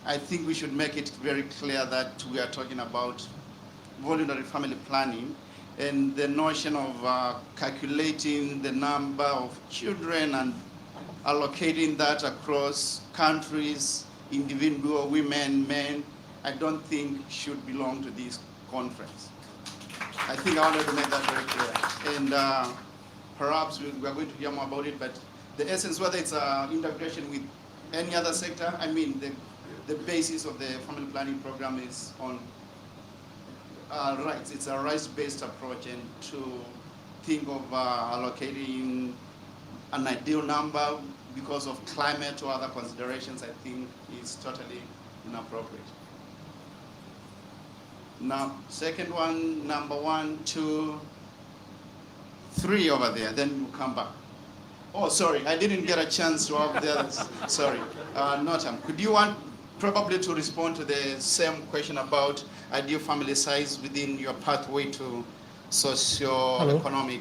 I think we should make it very clear that we are talking about voluntary family planning, and the notion of calculating the number of children and allocating that across countries, individual women, men, I don't think should belong to this conference. I think I wanted to make that very clear. And perhaps we are going to hear more about it, but the essence, whether it's integration with any other sector, I mean, the basis of the family planning program is on rights. It's a rights-based approach, and to think of allocating an ideal number because of climate or other considerations, I think is totally inappropriate. Now, second one, number 1, 2, 3 over there, then you come back. Oh, sorry, I didn't get a chance to have the others. Sorry. Notam, could you want probably to respond to the same question about ideal family size within your pathway to socio-economic?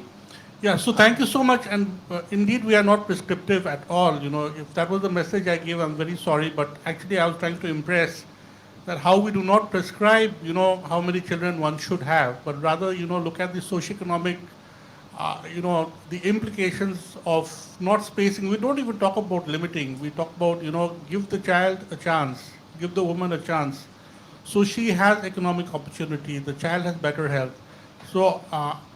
Yeah, so thank you so much. And indeed, we are not prescriptive at all. If that was the message I gave, I'm very sorry. But actually, I was trying to impress that how we do not prescribe, how many children one should have, but rather, look at the socioeconomic, the implications of not spacing. We don't even talk about limiting. We talk about, give the child a chance, give the woman a chance. So she has economic opportunity. The child has better health. So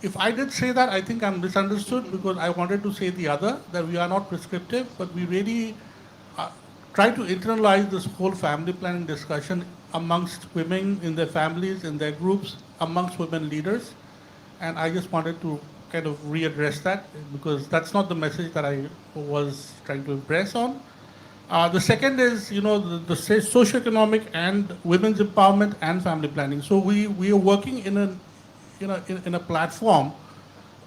if I did say that, I think I'm misunderstood, because I wanted to say the other, that we are not prescriptive, but we really try to internalize this whole family planning discussion amongst women in their families, in their groups, amongst women leaders. And I just wanted to kind of readdress that, because that's not the message that I was trying to impress on. The second is, the socioeconomic and women's empowerment and family planning. So we are working in a platform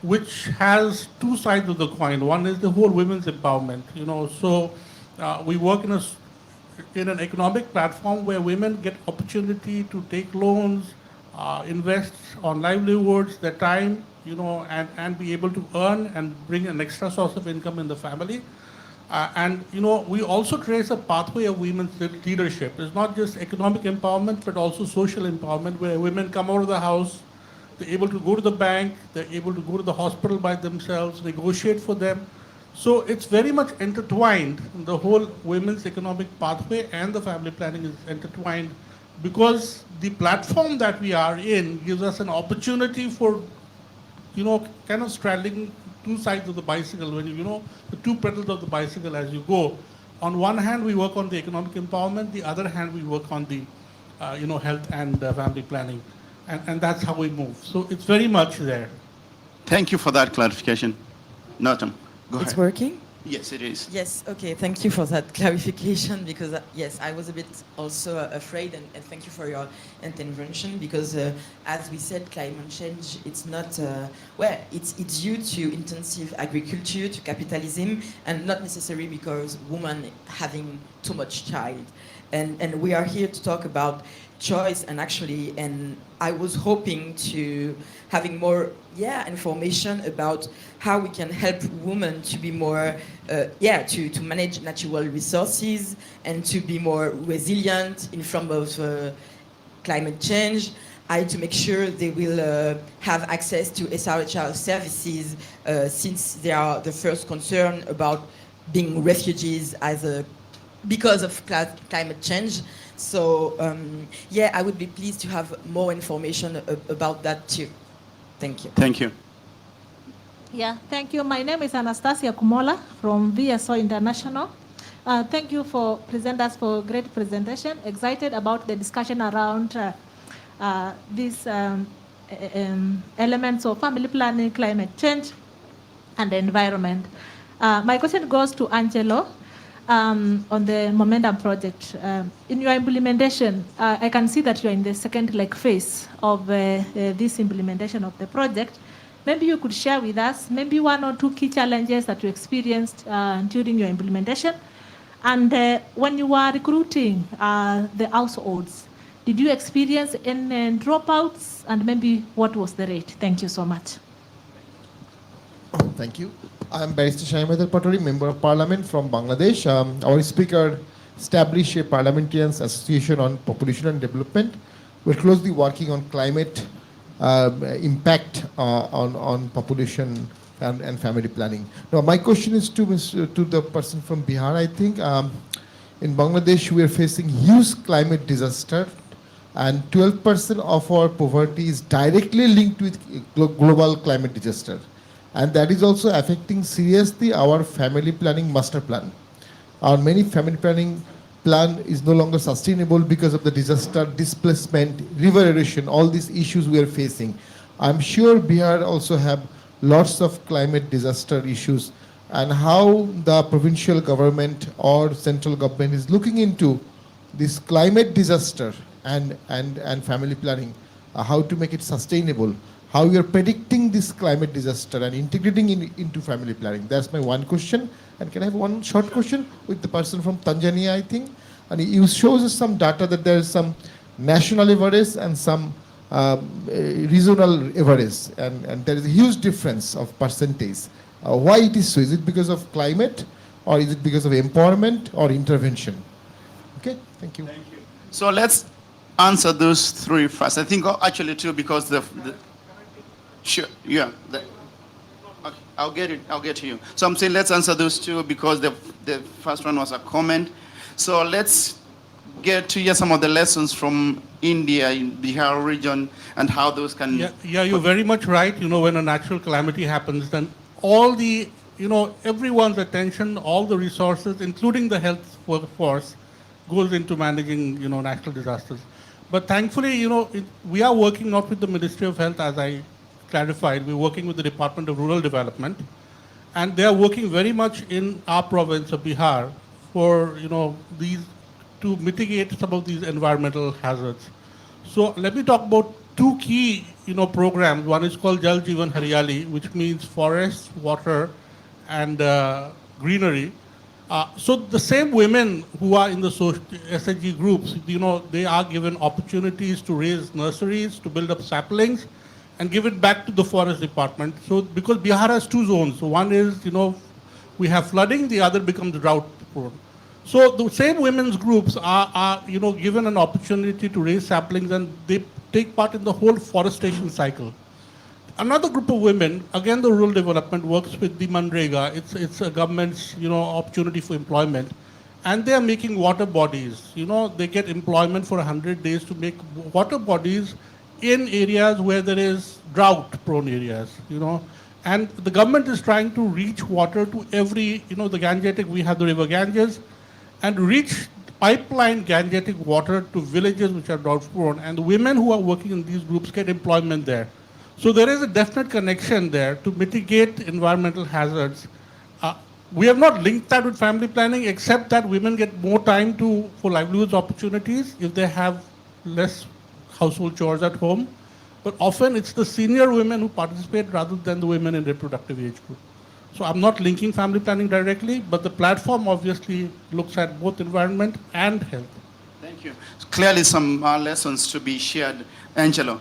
which has 2 sides of the coin. One is the whole women's empowerment. So we work in an economic platform where women get opportunity to take loans, invest on livelihoods, their time, and be able to earn and bring an extra source of income in the family. And we also trace a pathway of women's leadership. It's not just economic empowerment, but also social empowerment, where women come out of the house, they're able to go to the bank, they're able to go to the hospital by themselves, negotiate for them. So it's very much intertwined. The whole women's economic pathway and the family planning is intertwined, because the platform that we are in gives us an opportunity for, kind of straddling 2 sides of the bicycle, when the 2 pedals of the bicycle as you go. On one hand, we work on the economic empowerment. The other hand, we work on the, health and family planning. And that's how we move. So it's very much there. Thank you for that clarification. Notam, go ahead. It's working? Yes, it is. Yes, okay, thank you for that clarification because, yes, I was a bit also afraid and thank you for your intervention because, as we said, climate change, it's not, it's due to intensive agriculture, to capitalism, and not necessarily because women having too much child. And we are here to talk about choice and I was hoping to having more information about how we can help women to be more to manage natural resources and to be more resilient in front of climate change, to make sure they will have access to SRHR services since they are the first concern about being refugees because of climate change. So I would be pleased to have more information about that too. Thank you. Thank you. Yeah, thank you. My name is Anastasia Kumola from VSO International. Thank you for presenters for great presentation. Excited about the discussion around these elements of family planning, climate change, and the environment. My question goes to Angelo on the Momentum project. In your implementation, I can see that you're in the second phase of this implementation of the project. Maybe you could share with us maybe one or two key challenges that you experienced during your implementation. And when you were recruiting the households, did you experience any dropouts? And maybe what was the rate? Thank you so much. Thank you. I am Barrister Shaimadar Patori, Member of Parliament from Bangladesh. Our speaker established a Parliamentarians Association on Population and Development. We're closely working on climate impact on population and family planning. Now, my question is to the person from Bihar, I think. In Bangladesh, we are facing huge climate disaster, and 12% of our poverty is directly linked with global climate disaster. And that is also affecting seriously our family planning master plan. Our many family planning plan is no longer sustainable because of the disaster, displacement, river erosion, all these issues we are facing. I'm sure Bihar also have lots of climate disaster issues, and how the provincial government or central government is looking into this climate disaster and family planning, how to make it sustainable, how you are predicting this climate disaster and integrating into family planning. That's my one question. And can I have one short question with the person from Tanzania, I think? And you shows us some data that there is some national average and some regional average, and there is a huge difference of percentage. Why it is so? Is it because of climate, or is it because of empowerment or intervention? Okay, thank you. Thank you. So let's answer those three first. I think actually two, because sure, yeah. Okay, I'll get to you. So I'm saying let's answer those two because the first one was a comment. So let's get to hear some of the lessons from India in Bihar region and how those can... Yeah, you're very much right. When a natural calamity happens, then all the, everyone's attention, all the resources, including the health workforce, goes into managing, natural disasters. But thankfully, we are working not with the Ministry of Health, as I clarified. We're working with the Department of Rural Development, and they are working very much in our province of Bihar for, to mitigate some of these environmental hazards. So let me talk about two key, programs. One is called Jal Jeevan Haryali, which means forests, water, and greenery. So the same women who are in the SHG groups, they are given opportunities to raise nurseries, to build up saplings, and give it back to the forest department. So because Bihar has two zones, so one is, we have flooding, the other becomes drought prone. So the same women's groups are given an opportunity to raise saplings, and they take part in the whole forestation cycle. Another group of women, again the rural development, works with the Manrega. It's a government's opportunity for employment, and they are making water bodies. They get employment for 100 days to make water bodies in areas where there is drought-prone areas. And the government is trying to reach water to every, the Gangetic, we have the river Ganges, and reach pipeline Gangetic water to villages which are drought-prone. And the women who are working in these groups get employment there. So there is a definite connection there to mitigate environmental hazards. We have not linked that with family planning, except that women get more time for livelihoods opportunities if they have less household chores at home. But often it's the senior women who participate rather than the women in reproductive age group. So I'm not linking family planning directly, but the platform obviously looks at both environment and health. Thank you. Clearly some lessons to be shared. Angelo,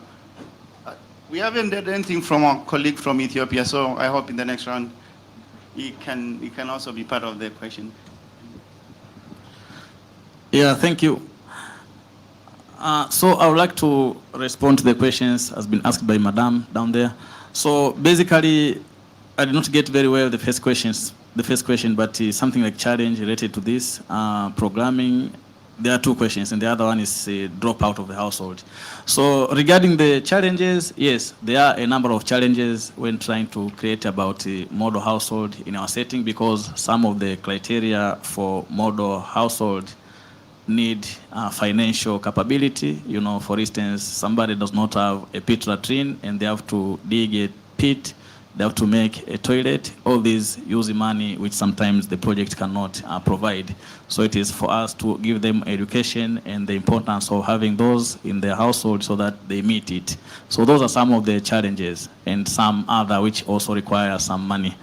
we haven't heard anything from our colleague from Ethiopia, so I hope in the next round he can also be part of the question. Yeah, thank you. So I would like to respond to the questions has been asked by Madam down there. So basically, I did not get very well the first question, but something like challenge related to this programming. There are two questions, and the other one is drop out of the household. So regarding the challenges, yes, there are a number of challenges when trying to create about a model household in our setting, because some of the criteria for model household need financial capability. You know, for instance, somebody does not have a pit latrine and they have to dig a pit, they have to make a toilet. All these use money which sometimes the project cannot provide. So it is for us to give them education and the importance of having those in their household so that they meet it. So those are some of the challenges, and some other which also require some money.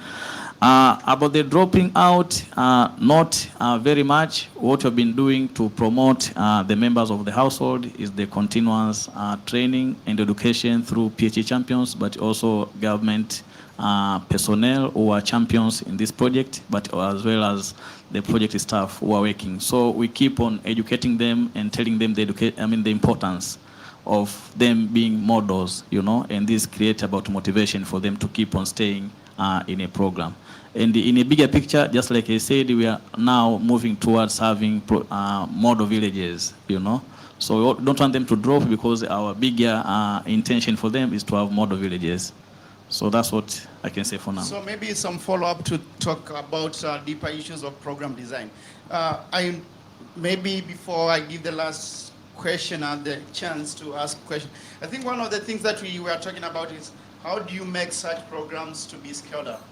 About the dropping out, not very much. What we've been doing to promote the members of the household is the continuous training and education through PhD champions, but also government personnel who are champions in this project, but as well as the project staff who are working. So we keep on educating them and telling them the importance of them being models, you know, and this creates about motivation for them to keep on staying in a program. And in a bigger picture, just like I said, we are now moving towards having model villages, you know. So we don't want them to drop, because our bigger intention for them is to have model villages. So that's what I can say for now. So maybe some follow-up to talk about deeper issues of program design. Maybe before I give the last questioner the chance to ask a question, I think one of the things that we were talking about is how do you make such programs to be scaled up?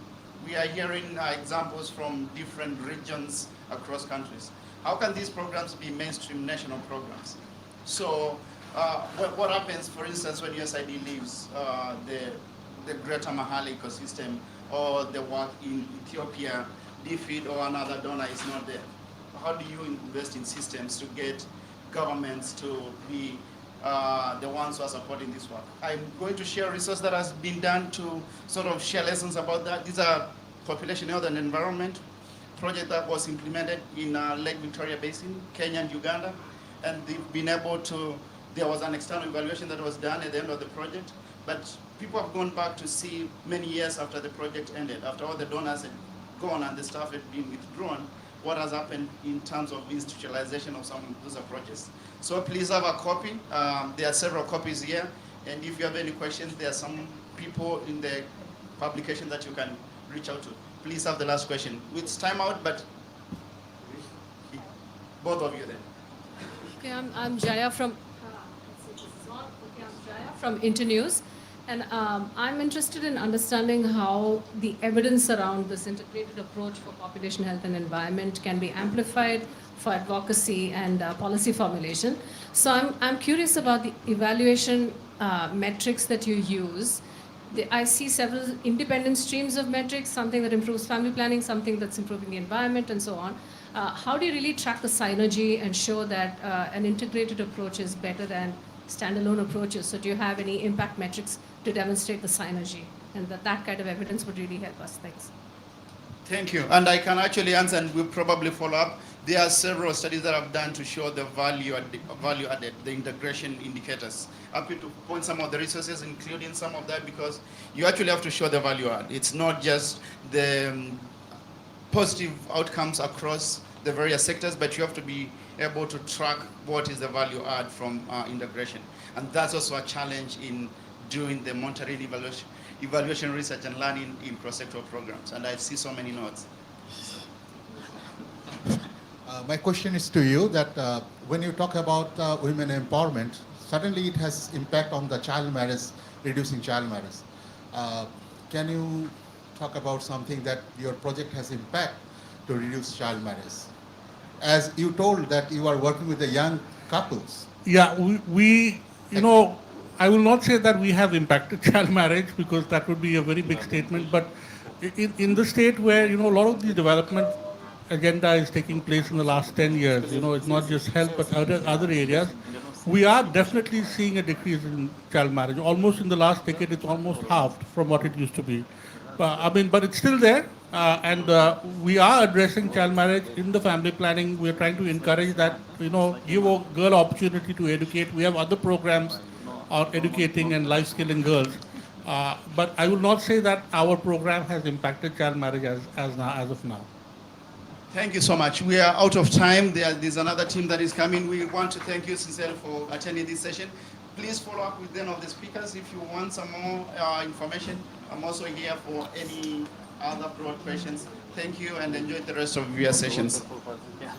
We are hearing examples from different regions across countries. How can these programs be mainstream national programs? So what happens, for instance, when USID leaves the greater Mahali ecosystem, or the work in Ethiopia, DFID or another donor is not there? How do you invest in systems to get governments to be the ones who are supporting this work? I'm going to share resource that has been done to sort of share lessons about that. These are population health and environment project that was implemented in Lake Victoria Basin, Kenya and Uganda, and they've been able to, there was an external evaluation that was done at the end of the project, but people have gone back to see many years after the project ended, after all the donors had gone and the staff had been withdrawn, what has happened in terms of institutionalization of some of those approaches. So please have a copy. There are several copies here, and if you have any questions, there are some people in the publication that you can reach out to. Please have the last question. It's time out, but both of you then. Okay, I'm Jaya from Internews, and I'm interested in understanding how the evidence around this integrated approach for population health and environment can be amplified for advocacy and policy formulation. So I'm curious about the evaluation metrics that you use. I see several independent streams of metrics, something that improves family planning, something that's improving the environment, and so on. How do you really track the synergy and show that an integrated approach is better than standalone approaches? So do you have any impact metrics to demonstrate the synergy? And that kind of evidence would really help us. Thanks. Thank you. And I can actually answer, and we'll probably follow up. There are several studies that I've done to show the value added, the integration indicators. Happy to point some of the resources, including some of that, because you actually have to show the value add. It's not just the positive outcomes across the various sectors, but you have to be able to track what is the value add from integration. And that's also a challenge in doing the monitoring, evaluation, research, and learning in cross-sector programs. And I see so many notes. My question is to you that when you talk about women empowerment, certainly it has impact on the child marriage, reducing child marriage. Can you talk about something that your project has impact to reduce child marriage. As you told that you are working with the young couples. Yeah, I will not say that we have impacted child marriage because that would be a very big statement. But in the state where, a lot of the development agenda is taking place in the last 10 years, it's not just health, but other areas, we are definitely seeing a decrease in child marriage. Almost in the last decade, it's almost halved from what it used to be. But it's still there, and we are addressing child marriage in the family planning. We're trying to encourage that, give a girl opportunity to educate. We have other programs on educating and life skilling girls. But I will not say that our program has impacted child marriage as of now. Thank you so much. We are out of time. There's another team that is coming. We want to thank you sincerely for attending this session. Please follow up with any of the speakers if you want some more information. I'm also here for any other broad questions. Thank you and enjoy the rest of your sessions.